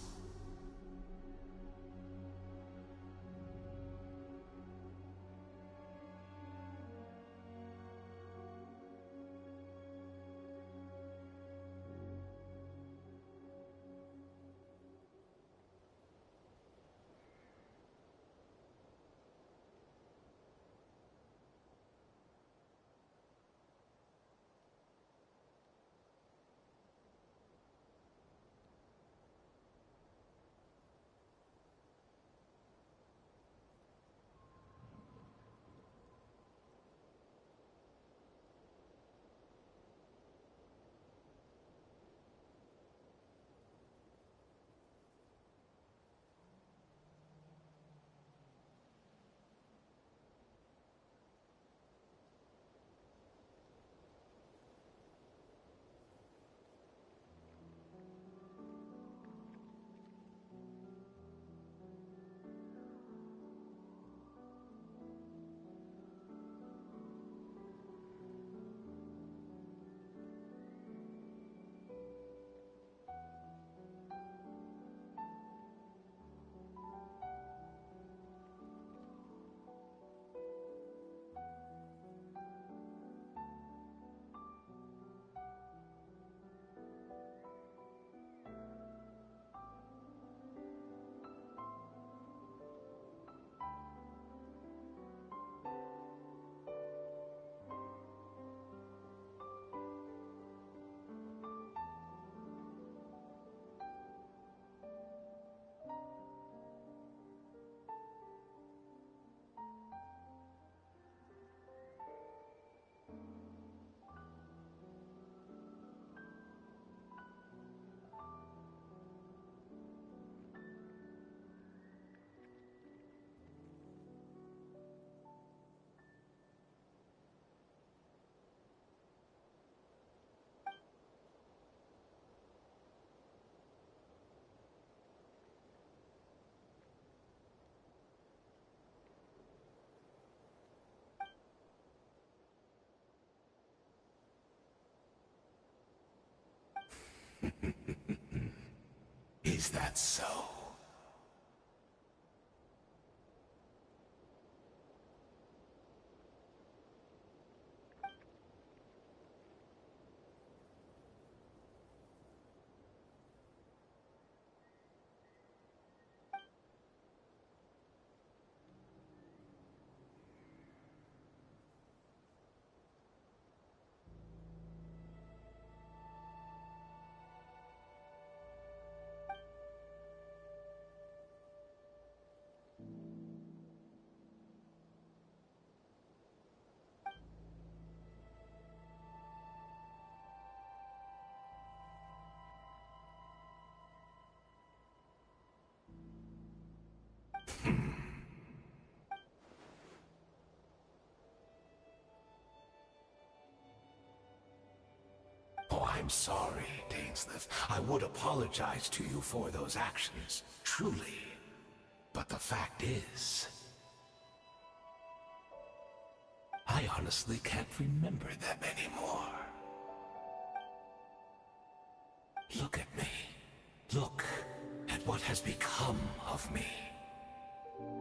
Is that so? Oh, I'm sorry, Dainsleif. I would apologize to you for those actions, truly. But the fact is, I honestly can't remember them anymore. Look at me. Look at what has become of me.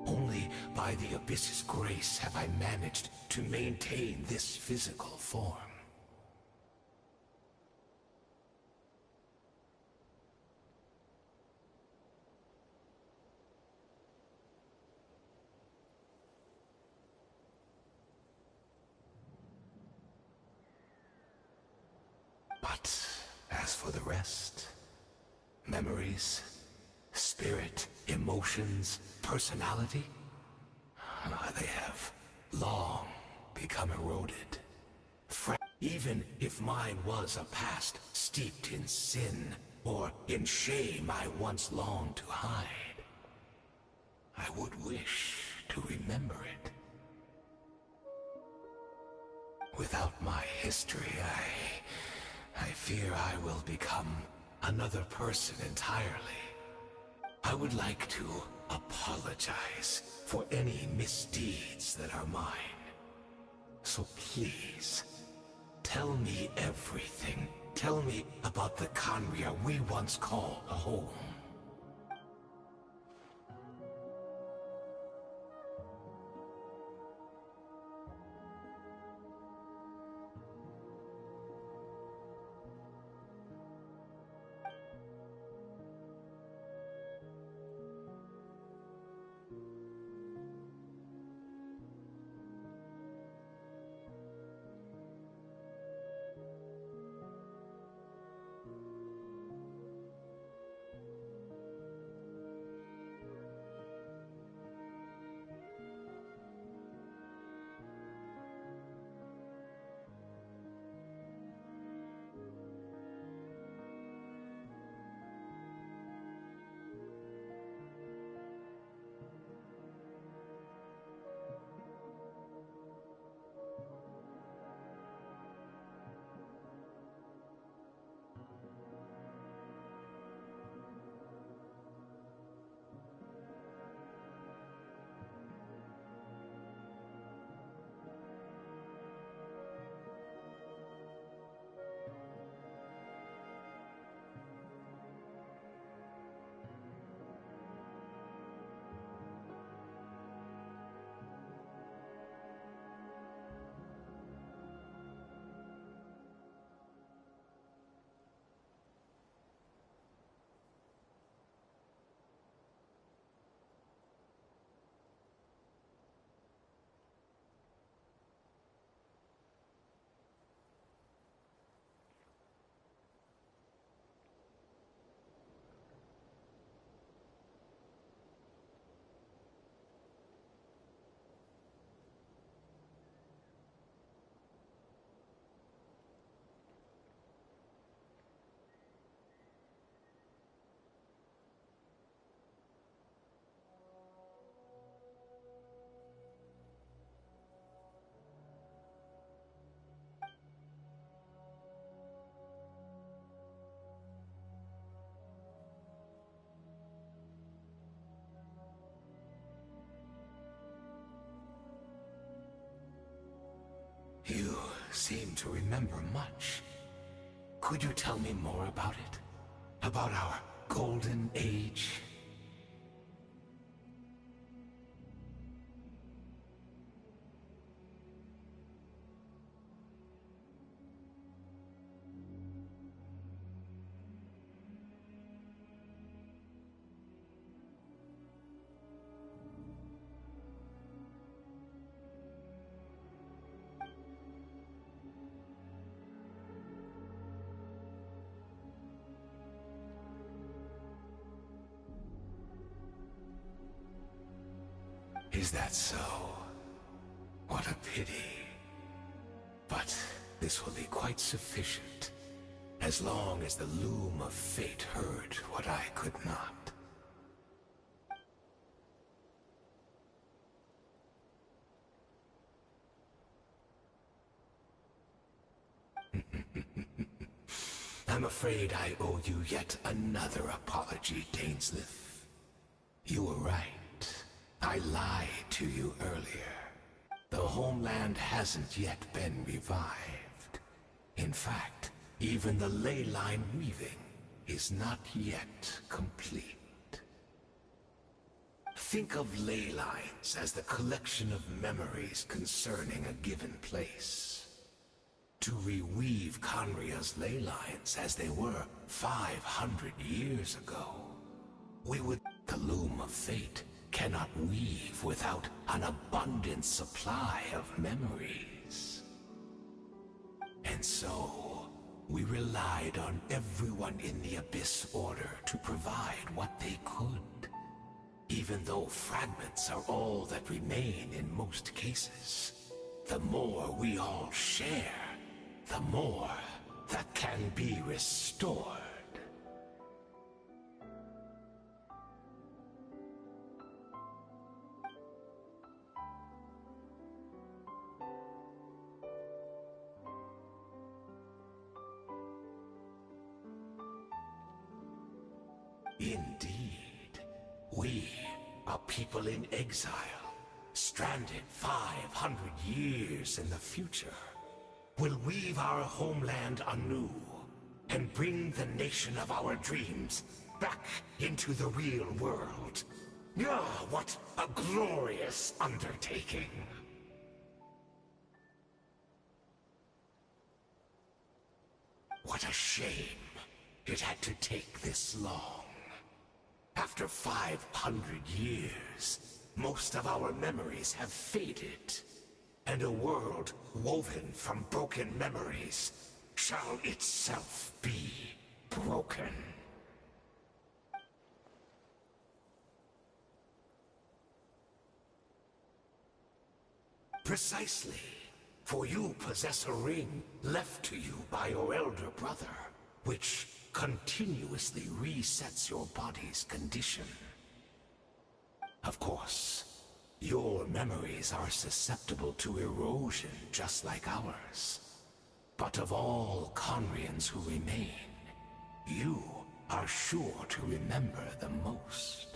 Only by the Abyss's grace have I managed to maintain this physical form. But as for the rest, memories, spirit, emotions, personality, they have long become eroded. Even if mine was a past steeped in sin or in shame I once longed to hide, I would wish to remember it. Without my history, I fear I will become another person entirely. I would like to apologize for any misdeeds that are mine. So please, tell me everything. Tell me about the Khaenri'ah we once called home. You seem to remember much. Could you tell me more about it? About our golden age. Is that so? What a pity. But this will be quite sufficient, as long as the loom of fate heard what I could not. I'm afraid I owe you yet another apology, Dainsleif. You were right. I lied to you earlier. The homeland hasn't yet been revived. In fact, even the ley line weaving is not yet complete. Think of ley lines as the collection of memories concerning a given place. To reweave Conria's ley lines as they were 500 years ago, we would... The loom of fate cannot weave without an abundant supply of memories. And so, we relied on everyone in the Abyss Order to provide what they could. Even though fragments are all that remain in most cases, the more we all share, the more that can be restored. Indeed, we, a people in exile, stranded 500 years in the future, will weave our homeland anew and bring the nation of our dreams back into the real world. Ah, what a glorious undertaking! What a shame it had to take this long. After 500 years, most of our memories have faded, and a world woven from broken memories shall itself be broken. Precisely, for you possess a ring left to you by your elder brother, which continuously resets your body's condition. Of course, your memories are susceptible to erosion just like ours. But of all Conrians who remain, you are sure to remember the most.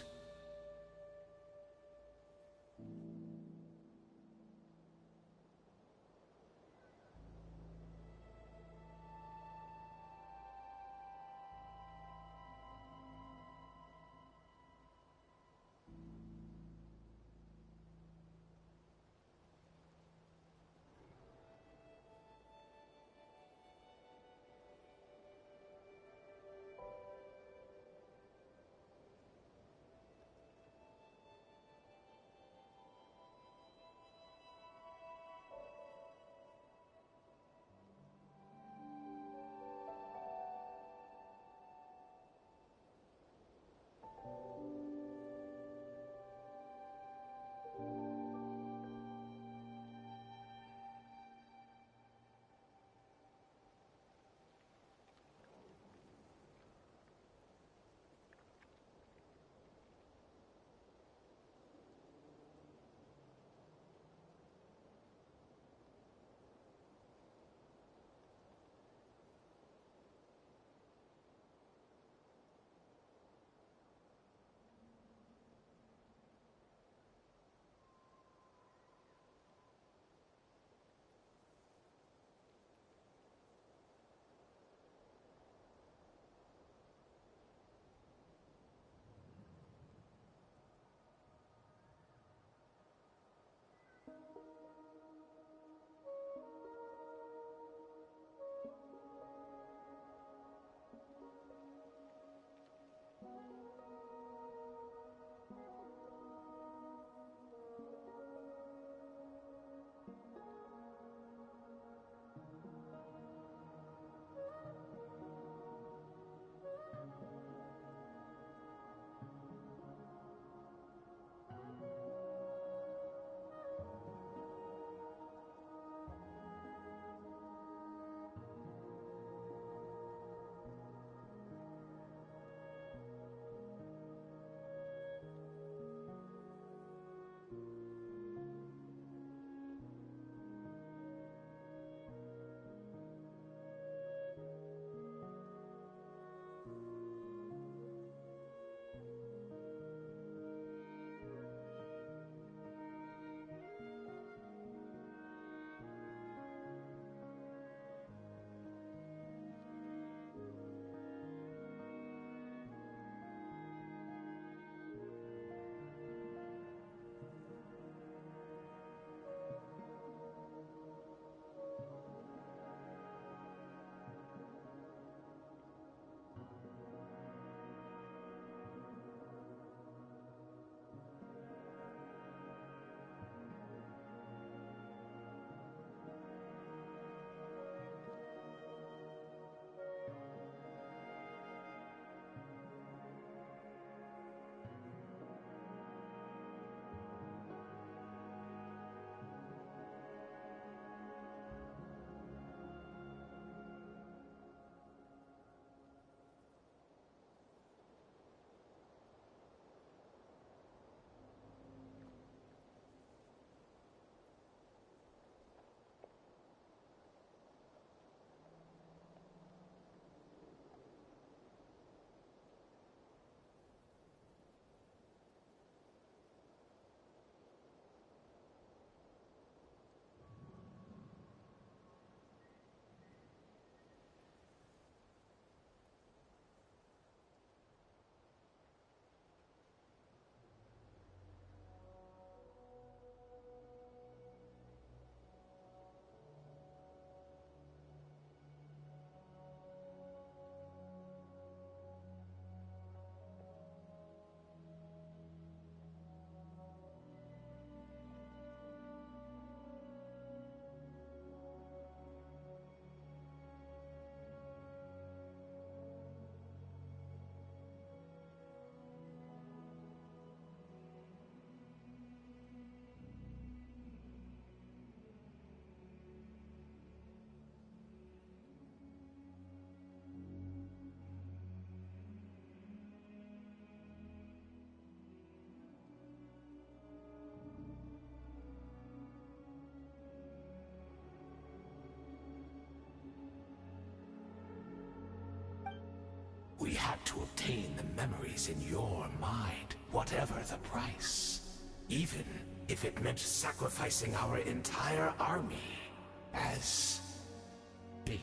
retain the memories in your mind, whatever the price. Even if it meant sacrificing our entire army as bait.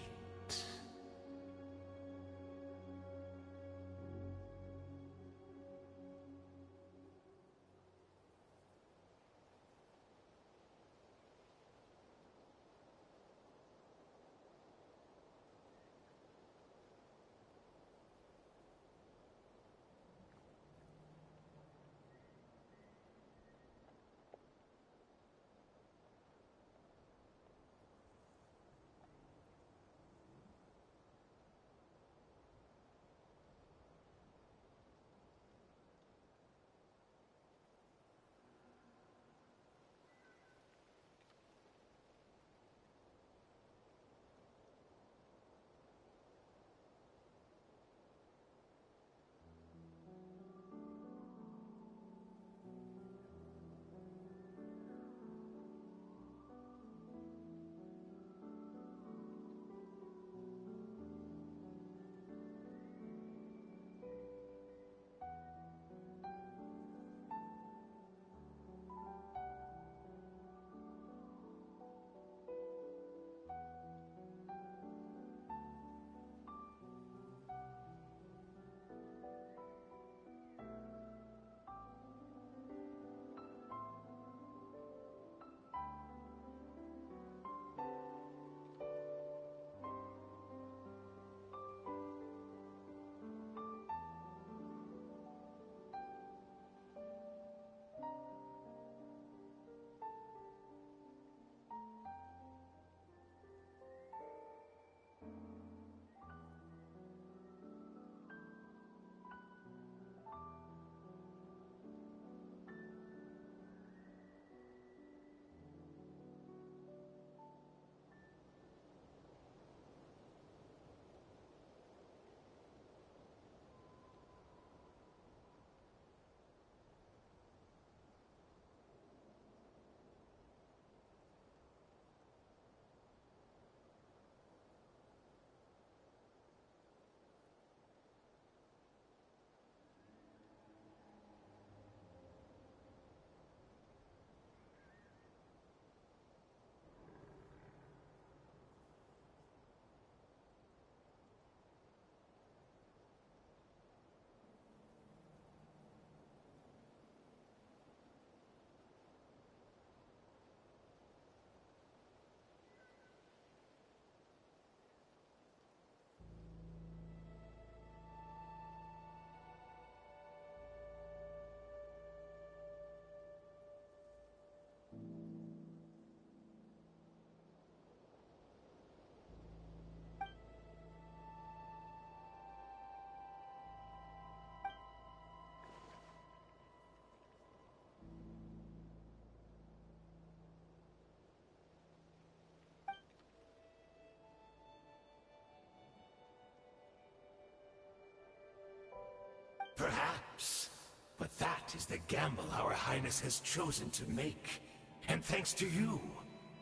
Perhaps. But that is the gamble our Highness has chosen to make. And thanks to you,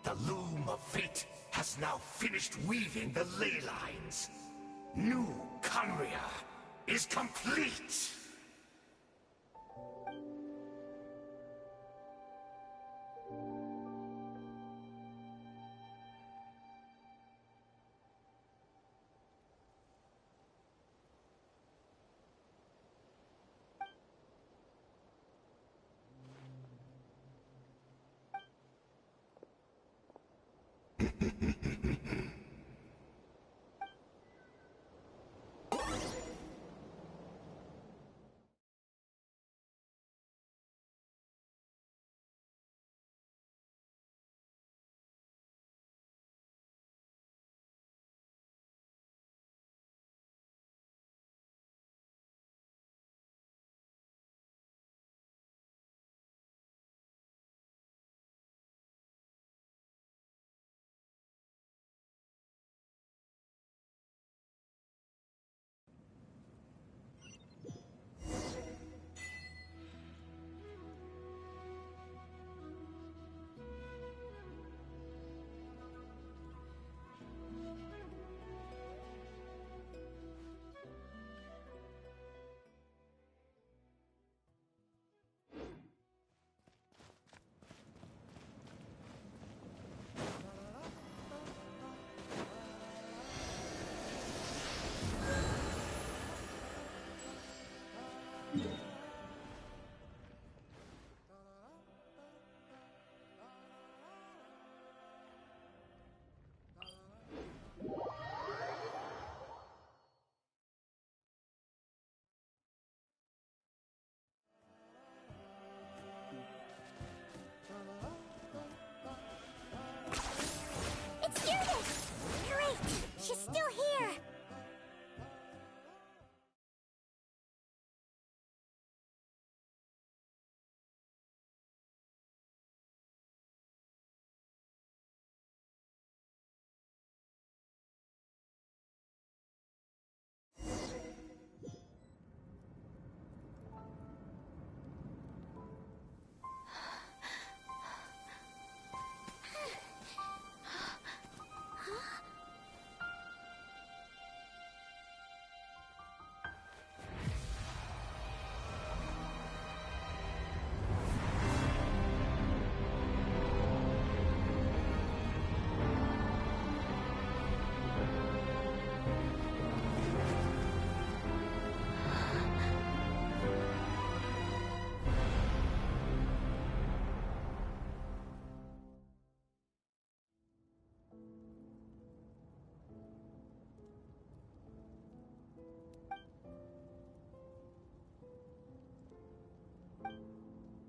the loom of fate has now finished weaving the ley lines. New Conria is complete!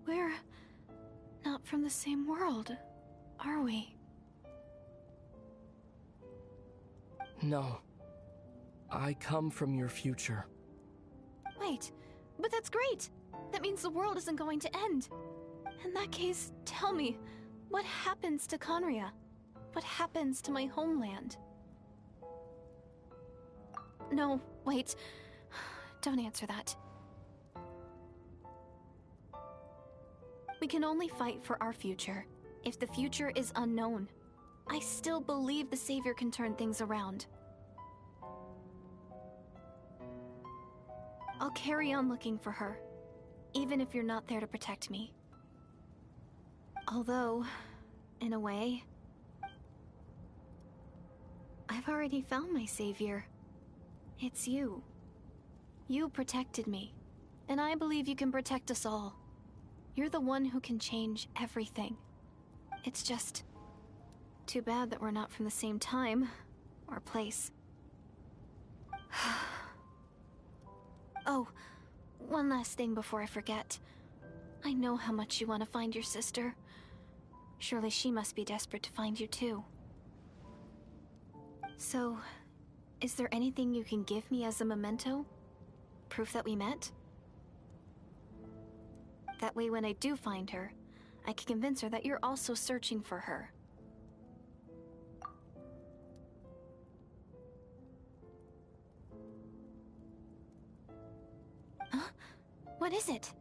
We're not from the same world, are we?
No. I come from your future.
Wait, but that's great! That means the world isn't going to end. In that case, tell me, what happens to Conria? What happens to my homeland? No, wait. Don't answer that. We can only fight for our future if the future is unknown. I still believe the Savior can turn things around. I'll carry on looking for her, even if you're not there to protect me. Although, in a way, I've already found my savior. It's you. You protected me, and I believe you can protect us all. You're the one who can change everything. It's just too bad that we're not from the same time or place. Oh, one last thing before I forget. I know how much you want to find your sister. Surely she must be desperate to find you too. So, is there anything you can give me as a memento? Proof that we met? That way when I do find her, I can convince her that you're also searching for her. Huh? What is it?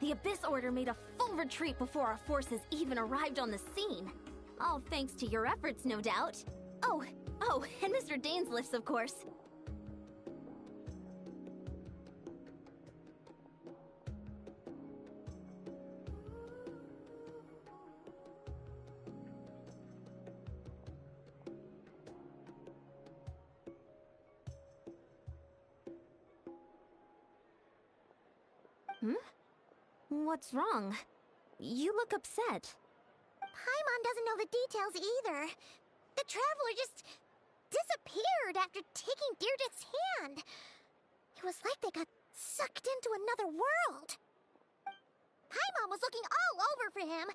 The Abyss Order made a full retreat before our forces even arrived on the scene. All thanks to your efforts, no doubt. Oh, and Mr. Dainsliff's, of course. What's wrong? You look upset.
Paimon doesn't know the details either. The Traveler just disappeared after taking Deirdith's hand. It was like they got sucked into another world. Paimon was looking all over for him,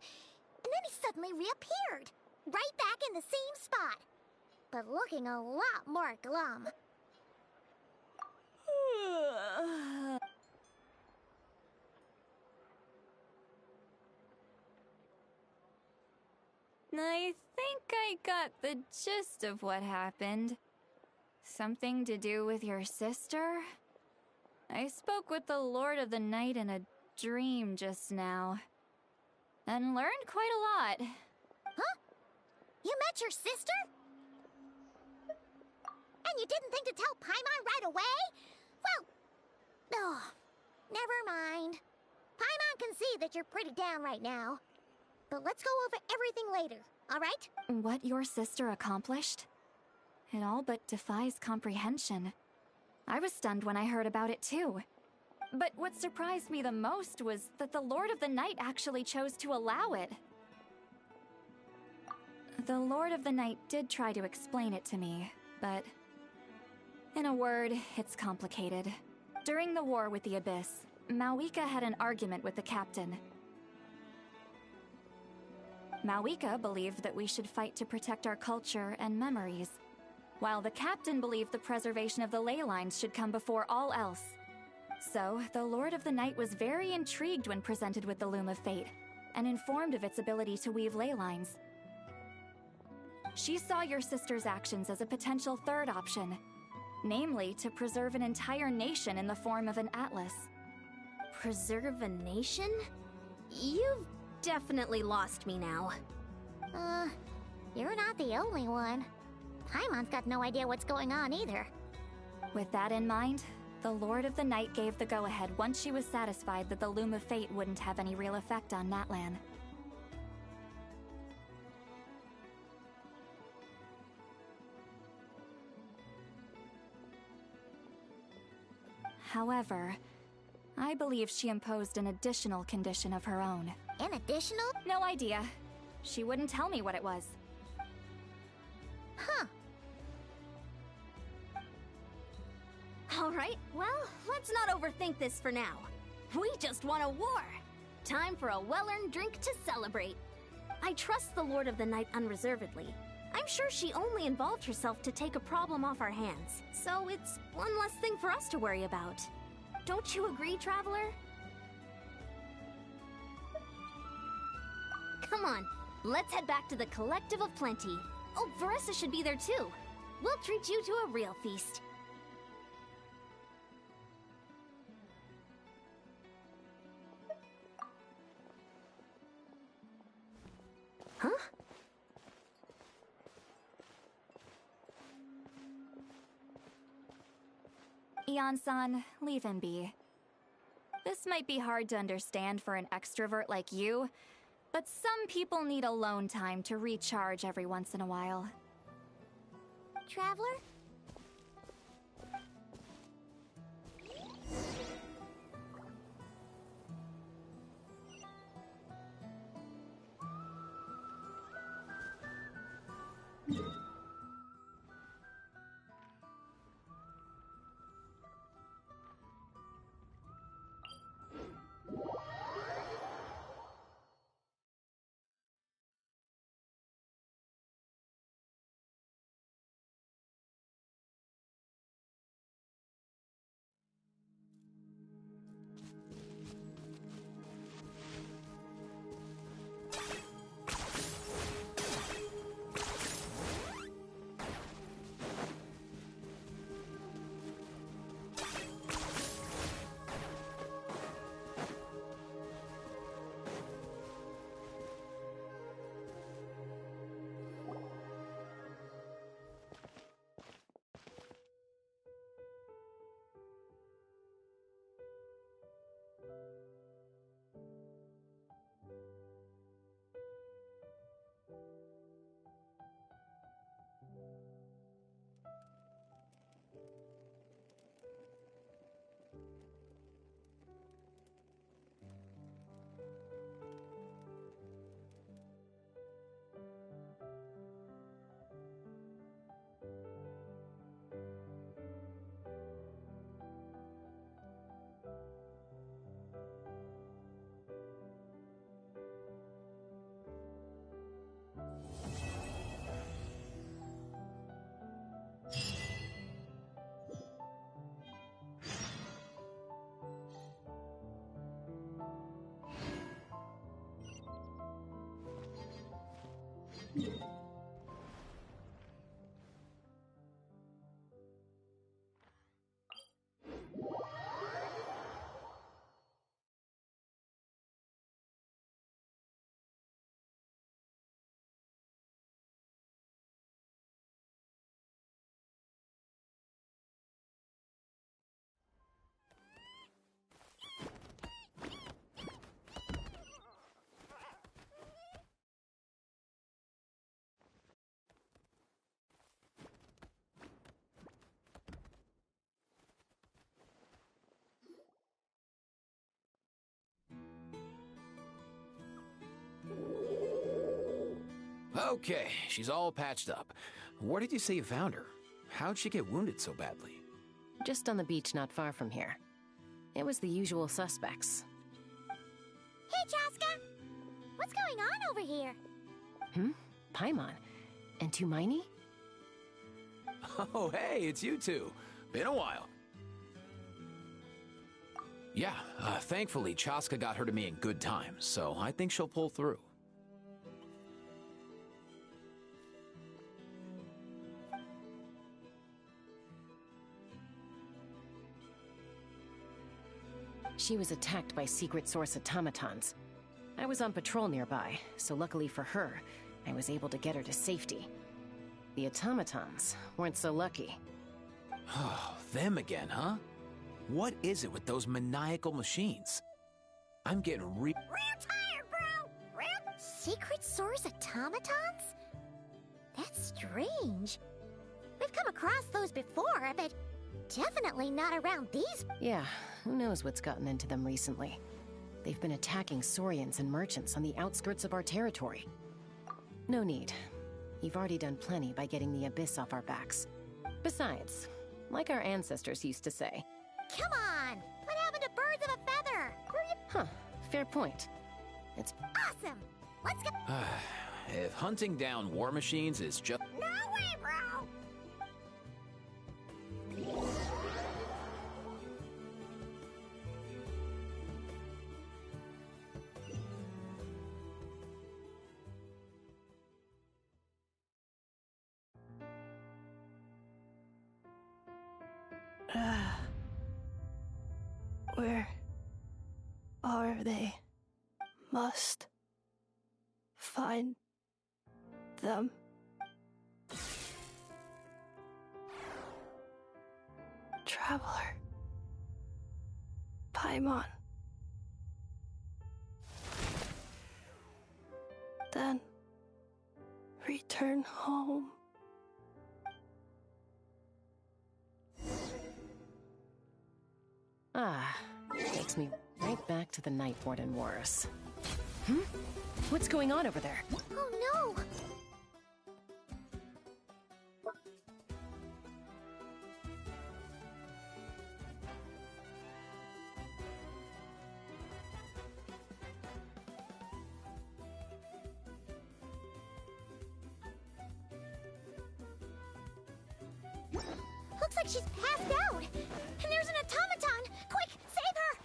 and then he suddenly reappeared, right back in the same spot, but looking a lot more glum.
I think I got the gist of what happened. Something to do with your sister? I spoke with the Lord of the Night in a dream just now, and learned quite a lot.
Huh? You met your sister? And you didn't think to tell Paimon right away? Well, never mind. Paimon can see that you're pretty down right now. But let's go over everything later, all right?
What your sister accomplished? It all but defies comprehension. I was stunned when I heard about it too. But what surprised me the most was that the Lord of the Night actually chose to allow it. The Lord of the Night did try to explain it to me, but in a word, it's complicated. During the war with the Abyss, Mawika had an argument with the captain. Mawika believed that we should fight to protect our culture and memories, while the captain believed the preservation of the ley lines should come before all else. So, the Lord of the Night was very intrigued when presented with the Loom of Fate, and informed of its ability to weave ley lines. She saw your sister's actions as a potential third option, namely to preserve an entire nation in the form of an atlas.
Preserve a nation? You've definitely lost me now.
You're not the only one. Paimon's got no idea what's going on either.
With that in mind, the Lord of the Night gave the go-ahead once she was satisfied that the Loom of Fate wouldn't have any real effect on Natlan. However, I believe she imposed an additional condition of her own.
An additional?
No idea. She wouldn't tell me what it was.
Huh.
Alright, well, let's not overthink this for now. We just won a war! Time for a well-earned drink to celebrate. I trust the Lord of the Night unreservedly. I'm sure she only involved herself to take a problem off our hands, so it's one less thing for us to worry about. Don't you agree, Traveler? Come on, let's head back to the Collective of Plenty. Oh, Verissa should be there too. We'll treat you to a real feast. Huh?
Ian-san, leave him be. This might be hard to understand for an extrovert like you, but some people need alone time to recharge every once in a while.
Traveler?
Okay, she's all patched up. Where did you say you found her? How'd she get wounded so badly?
Just on the beach not far from here. It was the usual suspects.
Hey, Chaska! What's going on over here?
Paimon. And Tumaini?
Oh, hey, it's you two. Been a while. Yeah, thankfully Chaska got her to me in good time, so I think she'll pull through.
She was attacked by secret source automatons. I was on patrol nearby, so luckily for her, I was able to get her to safety. The automatons weren't so lucky.
Oh, them again, huh? What is it with those maniacal machines? I'm getting
real tired, bro! Secret source automatons? That's strange. We've come across those before, but definitely not around these.
Yeah, who knows what's gotten into them recently. They've been attacking Saurians and merchants on the outskirts of our territory. No need. You've already done plenty by getting the Abyss off our backs. Besides, like our ancestors used to say...
Come on! What happened to birds of a feather?
Huh, fair point. It's...
Awesome! Let's go...
If hunting down war machines is just...
No way, bro!
Where are they? Must find them. Traveler. Paimon. Then return home.
Takes me right back to the Night Warden Wars. What's going on over there?
Oh no! Looks like she's passed out! And there's an automaton! Quick, save her!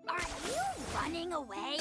Are you running away?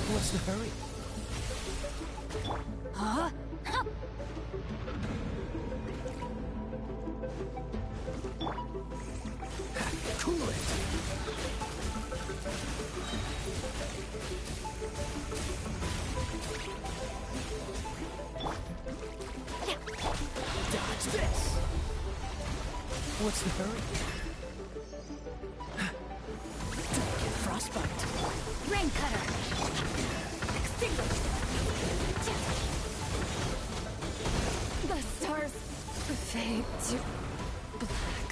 What's the hurry?
Huh?
Cool it. Dodge this. What's the hurry? Don't get frostbite.
Rain cutter! Extinguish!
The stars fade to black.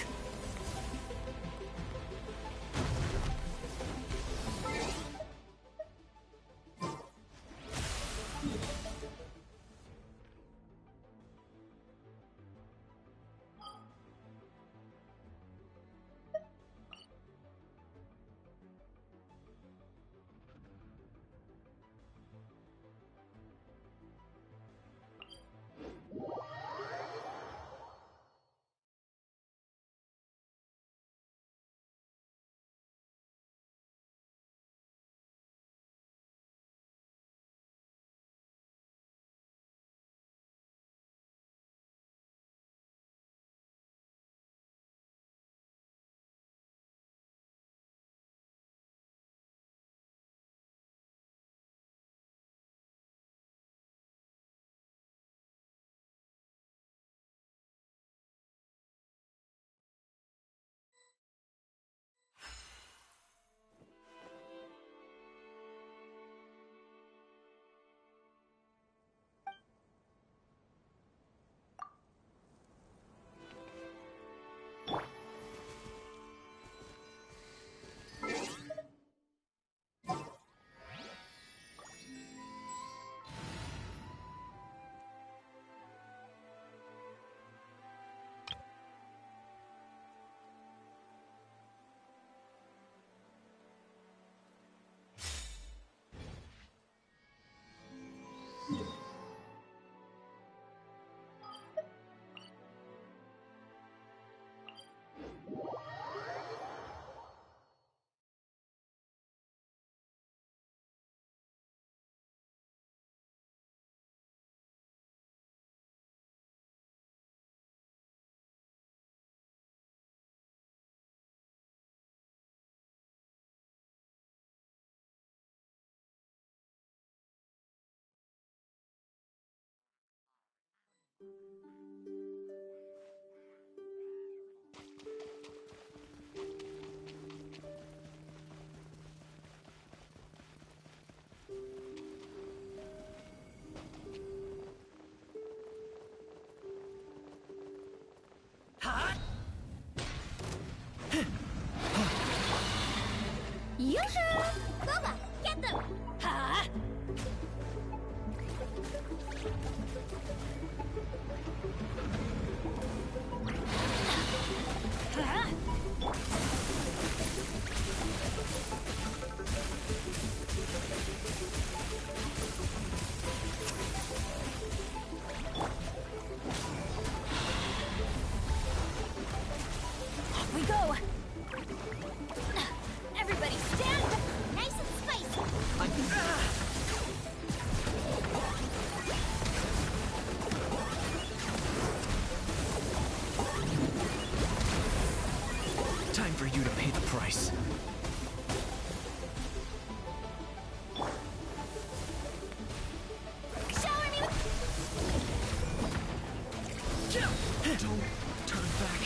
Yoo-hoo! Boba, get them! Huh?
price.
Shower me with...
Don't turn back.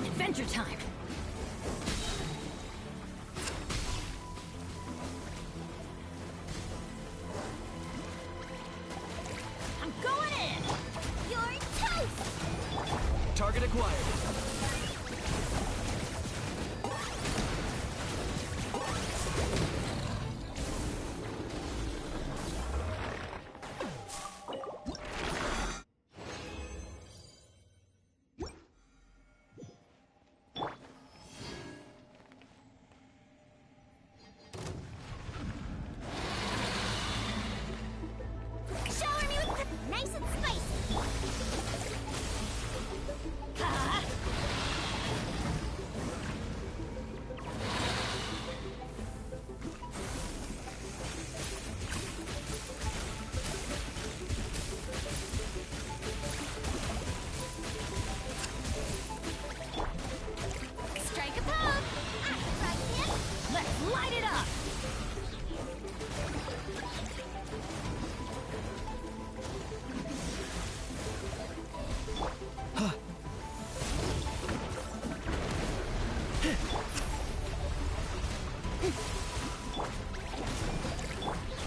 Adventure time! I'm going in! You're toast!
Target acquired.
Shower me with... Nice and spicy! Strike a pose! Right here! Let's light it up!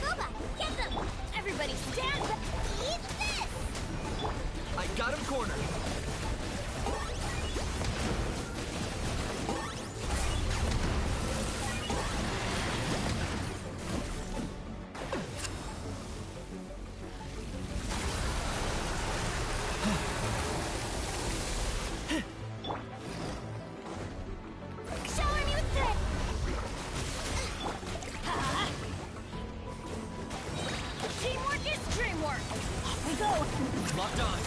Boba, get them! Everybody stand back! Eat this!
I got him cornered.
Shower me with this! Teamwork is dreamwork! Off we go!
Locked on.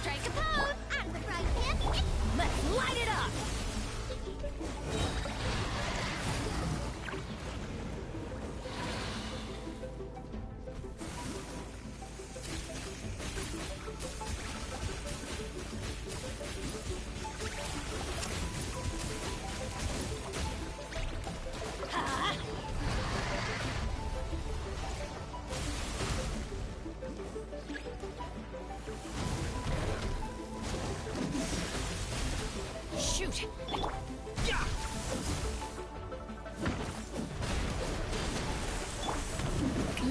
Strike a pose! Out of the frying pan! Let's light it up! Shoot!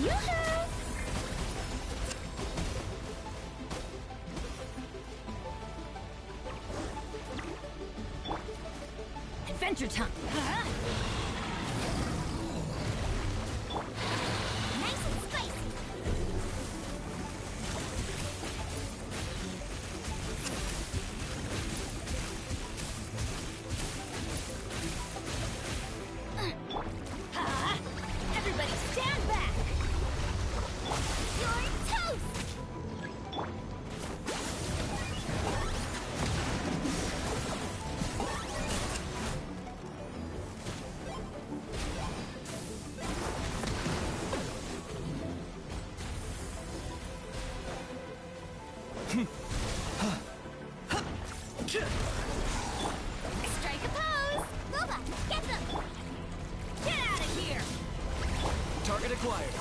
Yoo-hoo! Adventure time! Nice and spicy! Everybody stand back! You're toast! Strike a pose! Boba, get them! Get out of here!
Target acquired.